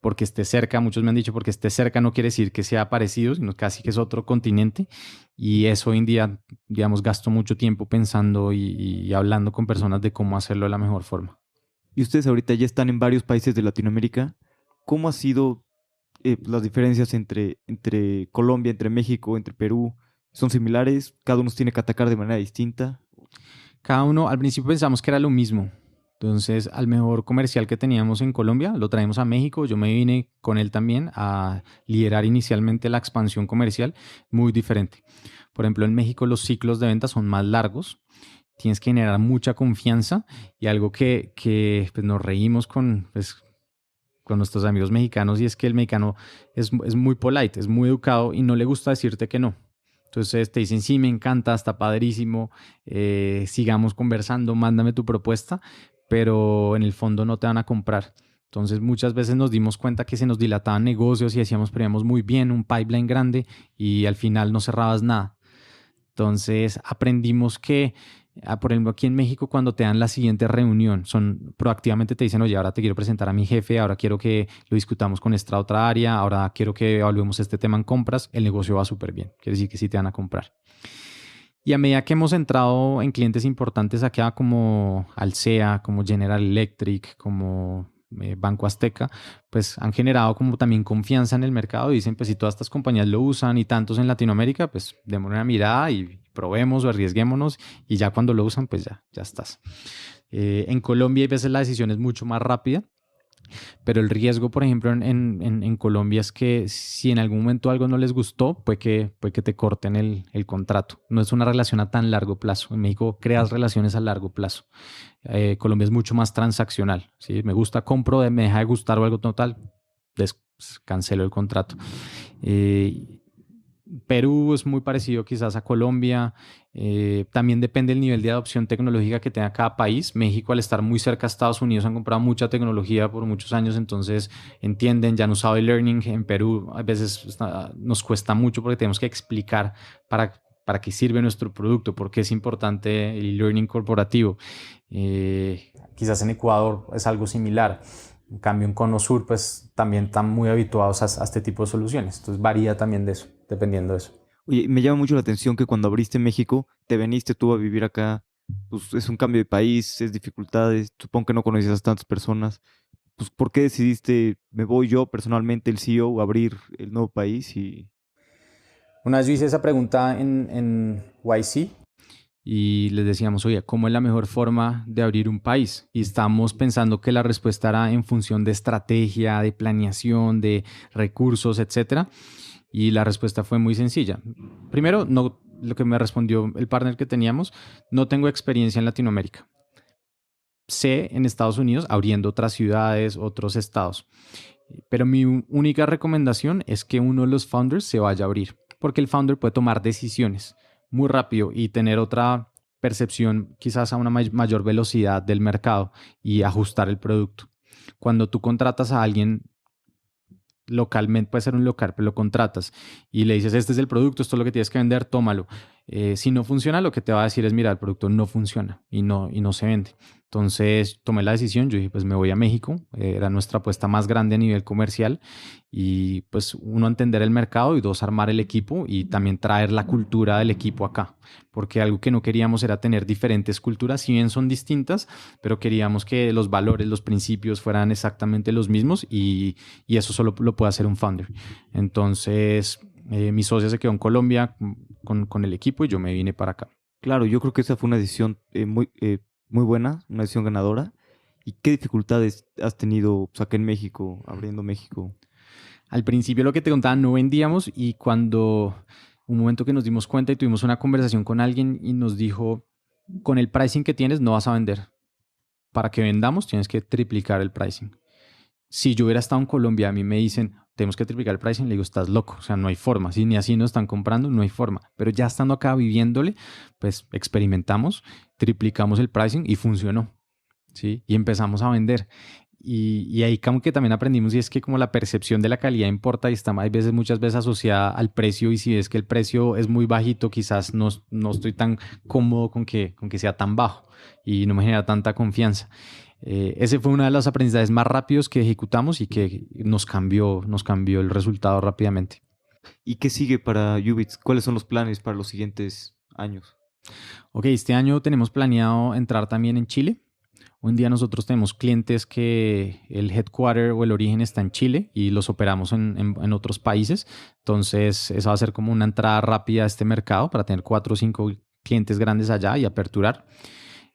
Porque esté cerca, muchos me han dicho, porque esté cerca no quiere decir que sea parecido, sino casi que es otro continente. Y eso hoy en día, digamos, gasto mucho tiempo pensando y hablando con personas de cómo hacerlo de la mejor forma. Y ustedes ahorita ya están en varios países de Latinoamérica. ¿Cómo ha sido las diferencias entre Colombia, entre México, entre Perú? ¿Son similares? ¿Cada uno tiene que atacar de manera distinta? Cada uno, al principio pensamos que era lo mismo. Entonces, al mejor comercial que teníamos en Colombia, lo traemos a México. Yo me vine con él también a liderar inicialmente la expansión comercial, muy diferente. Por ejemplo, en México los ciclos de venta son más largos. Tienes que generar mucha confianza y algo que pues, nos reímos con nuestros amigos mexicanos, y es que el mexicano es muy polite, es muy educado y no le gusta decirte que no. Entonces te dicen, sí, me encanta, está padrísimo, sigamos conversando, mándame tu propuesta, pero en el fondo no te van a comprar. Entonces muchas veces nos dimos cuenta que se nos dilataban negocios y decíamos, pero íbamos muy bien, un pipeline grande, y al final no cerrabas nada. Entonces aprendimos que, por ejemplo, aquí en México, cuando te dan la siguiente reunión, proactivamente te dicen, oye, ahora te quiero presentar a mi jefe, ahora quiero que lo discutamos con esta otra área, ahora quiero que evaluemos este tema en compras, el negocio va súper bien. Quiere decir que sí te van a comprar. Y a medida que hemos entrado en clientes importantes acá, como Alsea, como General Electric, como Banco Azteca, pues han generado como también confianza en el mercado y dicen, pues si todas estas compañías lo usan y tantos en Latinoamérica, pues démosle una mirada y probemos o arriesguémonos, y ya cuando lo usan, pues ya estás. En Colombia hay veces la decisión es mucho más rápida, pero el riesgo, por ejemplo, en Colombia es que si en algún momento algo no les gustó, puede que te corten el contrato. No es una relación a tan largo plazo. En México creas relaciones a largo plazo. Colombia es mucho más transaccional. ¿Sí? Me gusta, compro, me deja de gustar o algo total, cancelo el contrato. Perú es muy parecido quizás a Colombia. También depende del nivel de adopción tecnológica que tenga cada país. México, al estar muy cerca a Estados Unidos, han comprado mucha tecnología por muchos años, entonces entienden, ya han usado e-learning. En Perú a veces nos cuesta mucho porque tenemos que explicar para qué sirve nuestro producto, por qué es importante el e-learning corporativo. Quizás en Ecuador es algo similar. En cambio, en Cono Sur, pues también están muy habituados a este tipo de soluciones. Entonces varía también de eso, dependiendo de eso. Oye, me llama mucho la atención que cuando abriste México, te veniste tú a vivir acá, pues es un cambio de país, es dificultades, supongo que no conocías a tantas personas. Pues, ¿por qué decidiste, me voy yo personalmente, el CEO, a abrir el nuevo país? Una vez yo hice esa pregunta en YC. Y les decíamos, oye, ¿cómo es la mejor forma de abrir un país? Y estamos pensando que la respuesta era en función de estrategia, de planeación, de recursos, etcétera. Y la respuesta fue muy sencilla. Primero, no, lo que me respondió el partner que teníamos, no tengo experiencia en Latinoamérica. Sé en Estados Unidos abriendo otras ciudades, otros estados. Pero mi única recomendación es que uno de los founders se vaya a abrir, porque el founder puede tomar decisiones muy rápido y tener otra percepción quizás a una mayor velocidad del mercado y ajustar el producto. Cuando tú contratas a alguien localmente, puede ser un local, pero lo contratas y le dices, este es el producto, esto es lo que tienes que vender, tómalo. Si no funciona, lo que te va a decir es, mira, el producto no funciona y no se vende. Entonces tomé la decisión, yo dije, pues me voy a México, era nuestra apuesta más grande a nivel comercial, y pues uno, entender el mercado, y dos, armar el equipo y también traer la cultura del equipo acá, porque algo que no queríamos era tener diferentes culturas, si bien son distintas, pero queríamos que los valores, los principios fueran exactamente los mismos, y eso solo lo puede hacer un founder. Entonces mi socia se quedó en Colombia con el equipo y yo me vine para acá. Claro, yo creo que esa fue una decisión muy buena, una decisión ganadora. ¿Y qué dificultades has tenido, pues, acá en México, abriendo México? Al principio, lo que te contaba, no vendíamos, y cuando un momento que nos dimos cuenta y tuvimos una conversación con alguien y nos dijo, con el pricing que tienes no vas a vender. Para que vendamos tienes que triplicar el pricing. Si yo hubiera estado en Colombia, a mí me dicen, tenemos que triplicar el pricing, le digo, estás loco, o sea, no hay forma. Si ni así nos están comprando, no hay forma. Pero ya estando acá viviéndole, pues experimentamos, triplicamos el pricing y funcionó, ¿sí? Y empezamos a vender. Y ahí como que también aprendimos, y es que como la percepción de la calidad importa, y está muchas veces asociada al precio, y si es que el precio es muy bajito, quizás no estoy tan cómodo con que sea tan bajo y no me genera tanta confianza. Ese fue uno de los aprendizajes más rápidos que ejecutamos y que nos cambió el resultado rápidamente. ¿Y qué sigue para Ubits? ¿Cuáles son los planes para los siguientes años? Ok, este año tenemos planeado entrar también en Chile. Hoy en día nosotros tenemos clientes que el headquarter o el origen está en Chile y los operamos en otros países. Entonces, esa va a ser como una entrada rápida a este mercado para tener 4 o 5 clientes grandes allá y aperturar.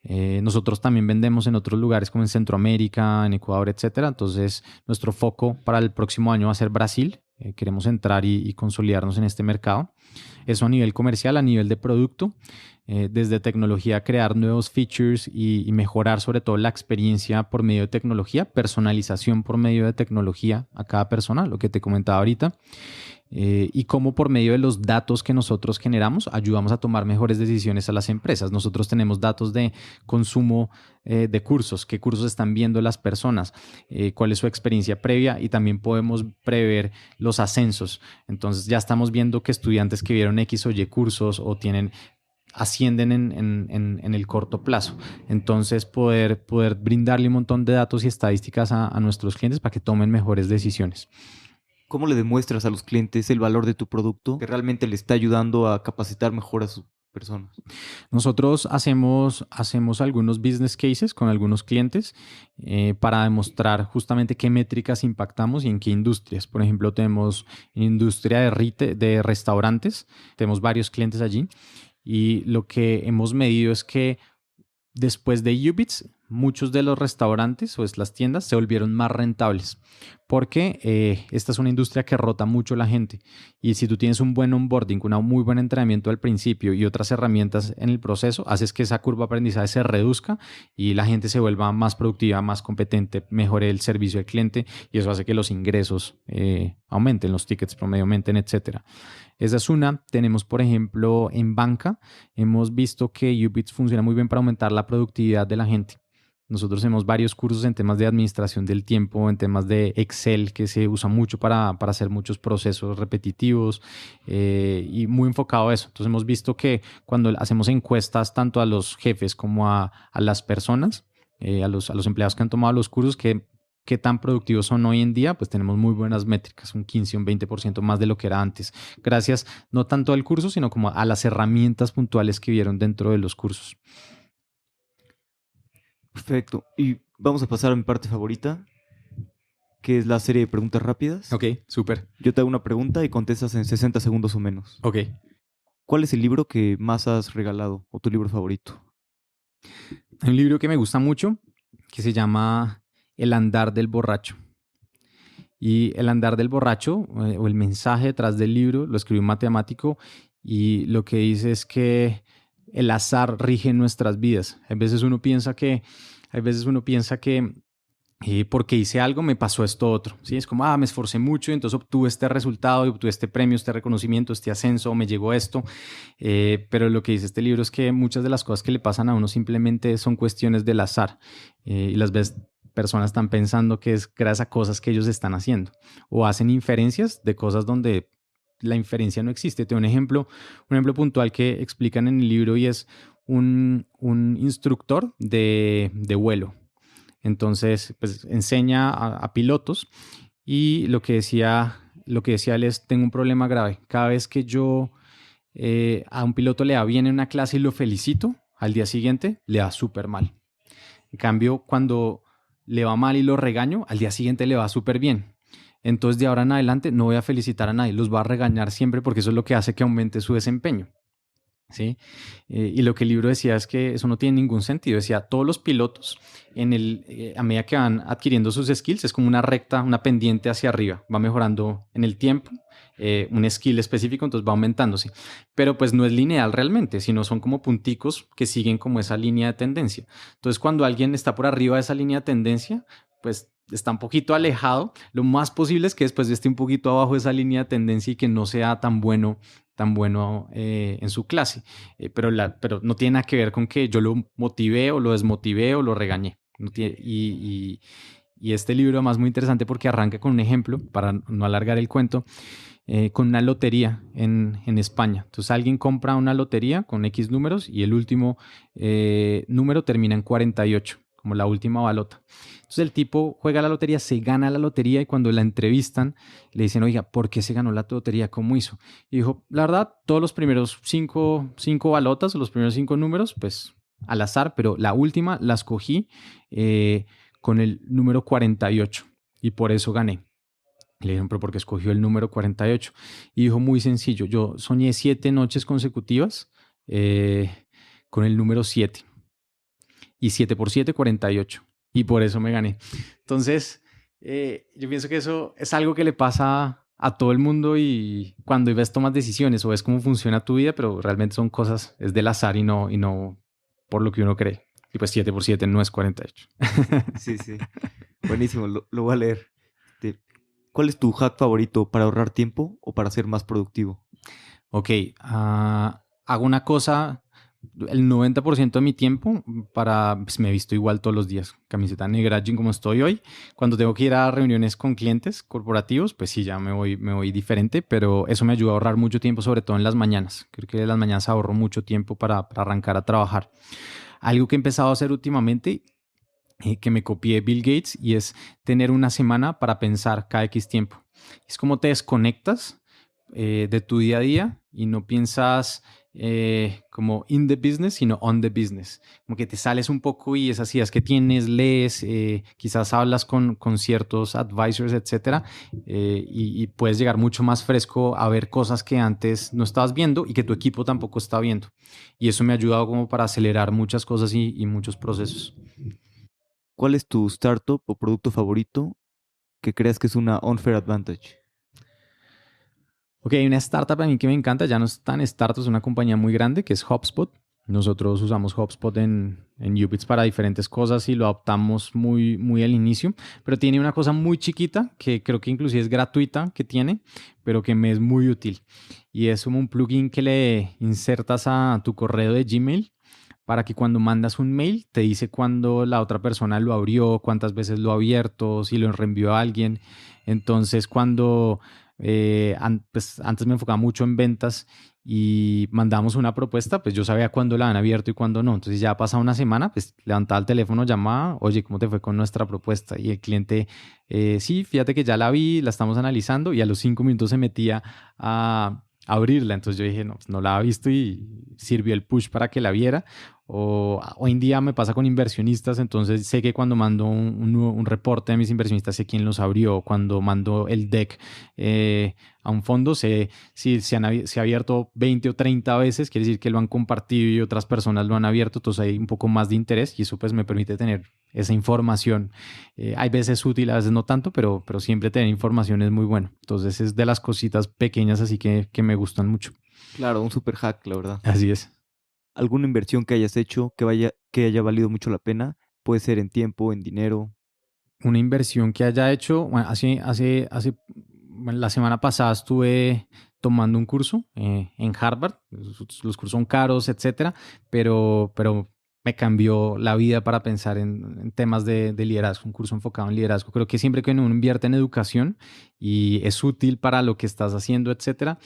Nosotros también vendemos en otros lugares como en Centroamérica, en Ecuador, etcétera. Entonces, nuestro foco para el próximo año va a ser Brasil. queremos entrar y consolidarnos en este mercado. Eso a nivel comercial, a nivel de producto, desde tecnología, crear nuevos features y mejorar sobre todo la experiencia por medio de tecnología, personalización por medio de tecnología a cada persona, lo que te comentaba ahorita, y cómo por medio de los datos que nosotros generamos ayudamos a tomar mejores decisiones a las empresas. Nosotros tenemos datos de consumo de cursos, qué cursos están viendo las personas, cuál es su experiencia previa, y también podemos prever los ascensos. Entonces ya estamos viendo que estudiantes que vieron X o Y cursos o ascienden en el corto plazo. Entonces poder brindarle un montón de datos y estadísticas a nuestros clientes para que tomen mejores decisiones. ¿Cómo le demuestras a los clientes el valor de tu producto que realmente le está ayudando a capacitar mejor a sus personas? Nosotros hacemos algunos business cases con algunos clientes para demostrar justamente qué métricas impactamos y en qué industrias. Por ejemplo, tenemos industria de restaurantes, tenemos varios clientes allí, y lo que hemos medido es que después de Ubits, muchos de los restaurantes o las tiendas se volvieron más rentables porque esta es una industria que rota mucho la gente, y si tú tienes un buen onboarding, un muy buen entrenamiento al principio y otras herramientas en el proceso, haces que esa curva de aprendizaje se reduzca y la gente se vuelva más productiva, más competente, mejore el servicio al cliente, y eso hace que los ingresos aumenten, los tickets promedio aumenten, etcétera. Esa es una. Tenemos, por ejemplo, en banca, hemos visto que Ubits funciona muy bien para aumentar la productividad de la gente. Nosotros tenemos varios cursos en temas de administración del tiempo, en temas de Excel, que se usa mucho para hacer muchos procesos repetitivos, y muy enfocado a eso. Entonces hemos visto que cuando hacemos encuestas tanto a los jefes como a las personas, a los empleados que han tomado los cursos, qué tan productivos son hoy en día, pues tenemos muy buenas métricas, un 15, un 20% más de lo que era antes. Gracias no tanto al curso, sino como a las herramientas puntuales que vieron dentro de los cursos. Perfecto. Y vamos a pasar a mi parte favorita, que es la serie de preguntas rápidas. Ok, súper. Yo te hago una pregunta y contestas en 60 segundos o menos. Ok. ¿Cuál es el libro que más has regalado o tu libro favorito? Hay un libro que me gusta mucho que se llama El andar del borracho. Y el andar del borracho, o el mensaje detrás del libro, lo escribió un matemático, y lo que dice es que el azar rige nuestras vidas. A veces uno piensa que porque hice algo me pasó esto otro, ¿sí? Es como, me esforcé mucho y entonces obtuve este resultado y obtuve este premio, este reconocimiento, este ascenso, me llegó esto. Pero lo que dice este libro es que muchas de las cosas que le pasan a uno simplemente son cuestiones del azar, y las veces personas están pensando que es gracias a cosas que ellos están haciendo, o hacen inferencias de cosas donde la inferencia no existe. Tengo un ejemplo puntual que explican en el libro, y es un instructor de vuelo. Entonces, pues enseña a pilotos, y lo que decía él es: tengo un problema grave. Cada vez que yo a un piloto le va bien en una clase y lo felicito, al día siguiente le va súper mal. En cambio, cuando le va mal y lo regaño, al día siguiente le va súper bien. Entonces, de ahora en adelante no voy a felicitar a nadie, los voy a regañar siempre, porque eso es lo que hace que aumente su desempeño, ¿sí? Y lo que el libro decía es que eso no tiene ningún sentido. Decía, todos los pilotos, a medida que van adquiriendo sus skills, es como una recta, una pendiente hacia arriba, va mejorando en el tiempo, un skill específico, entonces va aumentándose. Pero pues no es lineal realmente, sino son como punticos que siguen como esa línea de tendencia. Entonces, cuando alguien está por arriba de esa línea de tendencia, pues está un poquito alejado. Lo más posible es que después esté un poquito abajo de esa línea de tendencia y que no sea tan bueno en su clase. Pero no tiene nada que ver con que yo lo motivé o lo desmotivé o lo regañé. Y este libro además es muy interesante porque arranca con un ejemplo, para no alargar el cuento, con una lotería en España. Entonces alguien compra una lotería con X números y el último número termina en 48, como la última balota. Entonces el tipo juega la lotería, se gana la lotería, y cuando la entrevistan le dicen: oiga, ¿por qué se ganó la lotería? ¿Cómo hizo? Y dijo: la verdad, todos los primeros cinco balotas o los primeros 5 números, pues al azar, pero la última la escogí con el número 48 y por eso gané. Le dijeron: ¿pero por qué escogió el número 48? Y dijo: muy sencillo, yo soñé 7 noches consecutivas con el número 7. Y 7 por 7, 48. Y por eso me gané. Entonces, yo pienso que eso es algo que le pasa a todo el mundo y cuando ves tomas decisiones o ves cómo funciona tu vida, pero realmente son cosas, es del azar y no por lo que uno cree. Y pues 7 por 7 no es 48. Sí, sí. Buenísimo, lo voy a leer. Este, ¿Cuál es tu hack favorito para ahorrar tiempo o para ser más productivo? Ok, hago una cosa el 90% de mi tiempo pues me he visto igual todos los días, camiseta negra, jean como estoy hoy. Cuando tengo que ir a reuniones con clientes corporativos, pues sí, ya me voy diferente, pero eso me ayuda a ahorrar mucho tiempo, sobre todo en las mañanas. Creo que en las mañanas ahorro mucho tiempo para arrancar a trabajar. Algo que he empezado a hacer últimamente, que me copié Bill Gates, y es tener una semana para pensar cada X tiempo. Es como te desconectas de tu día a día y no piensas como in the business, sino on the business. Como que te sales un poco y esas ideas que tienes, lees, quizás hablas con ciertos advisors, etcétera, y puedes llegar mucho más fresco a ver cosas que antes no estabas viendo y que tu equipo tampoco está viendo. Y eso me ha ayudado como para acelerar muchas cosas y muchos procesos. ¿Cuál es tu startup o producto favorito que creas que es una unfair advantage? Ok, hay una startup a mí que me encanta, ya no es tan startup, es una compañía muy grande que es HubSpot. Nosotros usamos HubSpot en Ubits para diferentes cosas y lo adaptamos muy al inicio, pero tiene una cosa muy chiquita que creo que inclusive es gratuita que tiene, pero que me es muy útil. Y es como un plugin que le insertas a tu correo de Gmail para que cuando mandas un mail te dice cuándo la otra persona lo abrió, cuántas veces lo ha abierto, si lo reenvió a alguien. Entonces, cuando pues, antes me enfocaba mucho en ventas y mandamos una propuesta, pues yo sabía cuándo la han abierto y cuándo no. Entonces ya pasaba una semana, pues levantaba el teléfono, llamaba, oye, ¿cómo te fue con nuestra propuesta? Y el cliente, sí, fíjate que ya la vi, la estamos analizando, y a los 5 minutos se metía a abrirla. Entonces yo dije, no, pues no la ha visto y sirvió el push para que la viera. O hoy en día me pasa con inversionistas, entonces sé que cuando mando un reporte de mis inversionistas, sé quién los abrió. Cuando mando el deck a un fondo, sé si se ha abierto 20 o 30 veces, quiere decir que lo han compartido y otras personas lo han abierto, entonces hay un poco más de interés y eso pues me permite tener esa información. Hay veces útil, a veces no tanto, pero siempre tener información es muy bueno. Entonces es de las cositas pequeñas así que me gustan mucho. Claro, un super hack, la verdad. Así es. ¿Alguna inversión que hayas hecho que haya valido mucho la pena? Puede ser en tiempo, en dinero. Una inversión que haya hecho, bueno, bueno, la semana pasada estuve tomando un curso en Harvard. Los cursos son caros, etcétera, pero me cambió la vida para pensar en temas de liderazgo, un curso enfocado en liderazgo. Creo que siempre que uno invierte en educación y es útil para lo que estás haciendo, etcétera,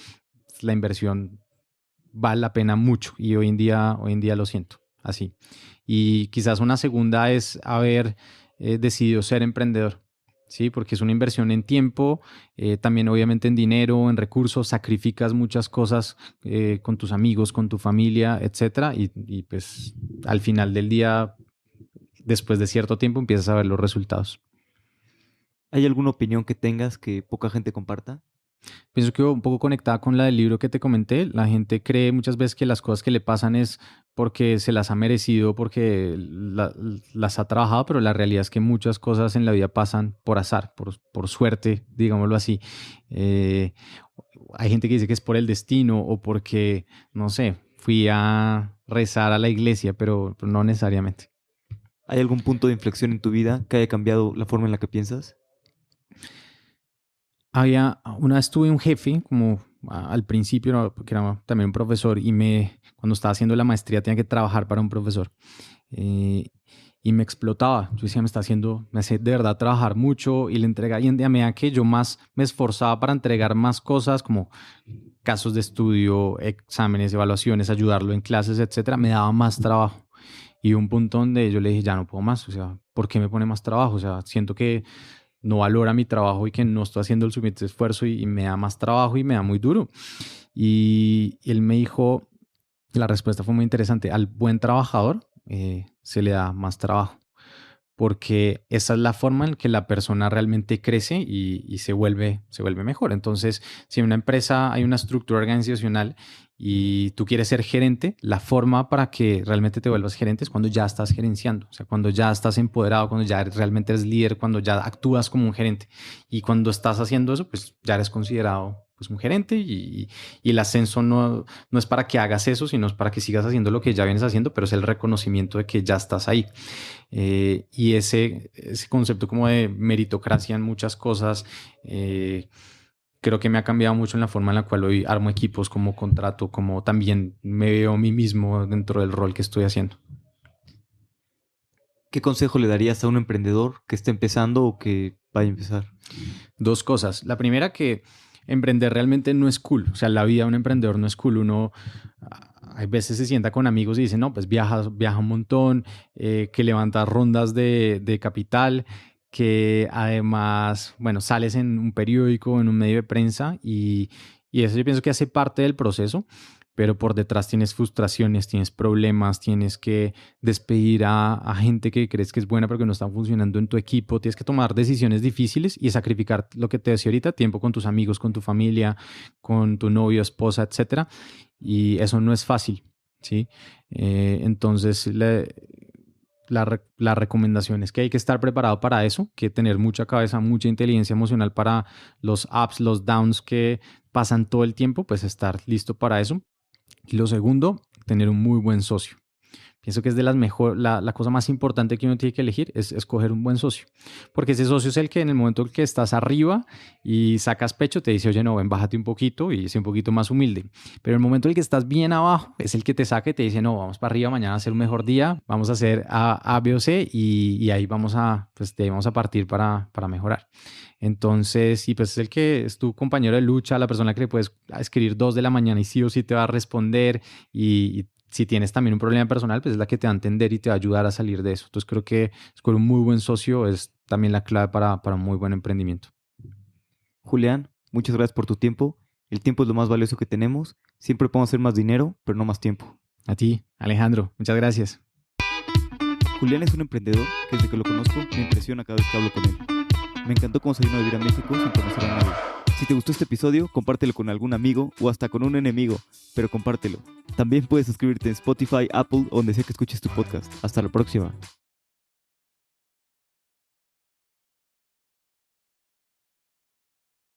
la inversión vale la pena mucho, y hoy en día lo siento así. Y quizás una segunda es haber decidido ser emprendedor, ¿sí? Porque es una inversión en tiempo, también obviamente en dinero, en recursos, sacrificas muchas cosas con tus amigos, con tu familia, etcétera, y pues al final del día, después de cierto tiempo, empiezas a ver los resultados. ¿Hay alguna opinión que tengas que poca gente comparta? Pienso que un poco conectada con la del libro que te comenté. La gente cree muchas veces que las cosas que le pasan es porque se las ha merecido, porque las ha trabajado, pero la realidad es que muchas cosas en la vida pasan por azar, por suerte, digámoslo así. Eh, Hay gente que dice que es por el destino o porque, no sé, fui a rezar a la iglesia, pero no necesariamente. ¿Hay algún punto de inflexión en tu vida que haya cambiado la forma en la que piensas? Una vez tuve un jefe, como al principio, ¿no? Porque era también un profesor, y cuando estaba haciendo la maestría tenía que trabajar para un profesor. eh, y me explotaba. Yo decía, me hace de verdad trabajar mucho, y le entregaba, y a medida que yo más me esforzaba para entregar más cosas, como casos de estudio, exámenes, evaluaciones, ayudarlo en clases, etcétera, me daba más trabajo. Y un punto donde yo le dije, ya no puedo más, o sea, ¿por qué me pone más trabajo? O sea, siento que no valora mi trabajo y que no estoy haciendo el suficiente esfuerzo, y me da más trabajo y me da muy duro. Y él me dijo, la respuesta fue muy interesante: al buen trabajador se le da más trabajo, porque esa es la forma en que la persona realmente crece y se vuelve mejor. Entonces, si en una empresa hay una estructura organizacional y tú quieres ser gerente, la forma para que realmente te vuelvas gerente es cuando ya estás gerenciando, o sea, cuando ya estás empoderado, cuando ya realmente eres líder, cuando ya actúas como un gerente. Y cuando estás haciendo eso, pues ya eres considerado pues un gerente y el ascenso no es para que hagas eso, sino es para que sigas haciendo lo que ya vienes haciendo, pero es el reconocimiento de que ya estás ahí. Y ese concepto como de meritocracia en muchas cosas, creo que me ha cambiado mucho en la forma en la cual hoy armo equipos, como contrato, como también me veo a mí mismo dentro del rol que estoy haciendo. ¿Qué consejo le darías a un emprendedor que esté empezando o que vaya a empezar? Dos cosas. La primera, que emprender realmente no es cool. O sea, la vida de un emprendedor no es cool. Uno hay veces se sienta con amigos y dice, no, pues viaja un montón, que levantas rondas de capital, que además, bueno, sales en un periódico, en un medio de prensa y eso yo pienso que hace parte del proceso, pero por detrás tienes frustraciones, tienes problemas, tienes que despedir a gente que crees que es buena pero que no están funcionando en tu equipo, tienes que tomar decisiones difíciles y sacrificar lo que te decía ahorita, tiempo con tus amigos, con tu familia, con tu novio, esposa, etcétera. Y eso no es fácil, ¿sí? Entonces, la recomendación es que hay que estar preparado para eso, que tener mucha cabeza, mucha inteligencia emocional para los ups, los downs que pasan todo el tiempo, pues estar listo para eso. Y lo segundo, tener un muy buen socio. Pienso que es de las la cosa más importante que uno tiene que elegir es escoger un buen socio. Porque ese socio es el que en el momento en que estás arriba y sacas pecho te dice, oye, no, ven, bájate un poquito y sé un poquito más humilde. Pero en el momento en el que estás bien abajo es el que te saca y te dice, no, vamos para arriba, mañana va a ser un mejor día, vamos a hacer A, B o C y ahí vamos pues, de ahí vamos a partir para mejorar. Entonces, y pues es el que es tu compañero de lucha, la persona que le puedes escribir 2 de la mañana y sí o sí te va a responder y si tienes también un problema personal, pues es la que te va a entender y te va a ayudar a salir de eso. Entonces creo que escoger un muy buen socio es también la clave para un muy buen emprendimiento. Julián, muchas gracias por tu tiempo. El tiempo es lo más valioso que tenemos. Siempre podemos hacer más dinero, pero no más tiempo. A ti, Alejandro, muchas gracias. Julián es un emprendedor que desde que lo conozco me impresiona cada vez que hablo con él. Me encantó cómo se vino a vivir a México sin conocer a nadie. Si te gustó este episodio, compártelo con algún amigo o hasta con un enemigo, pero compártelo. También puedes suscribirte en Spotify, Apple o donde sea que escuches tu podcast. Hasta la próxima.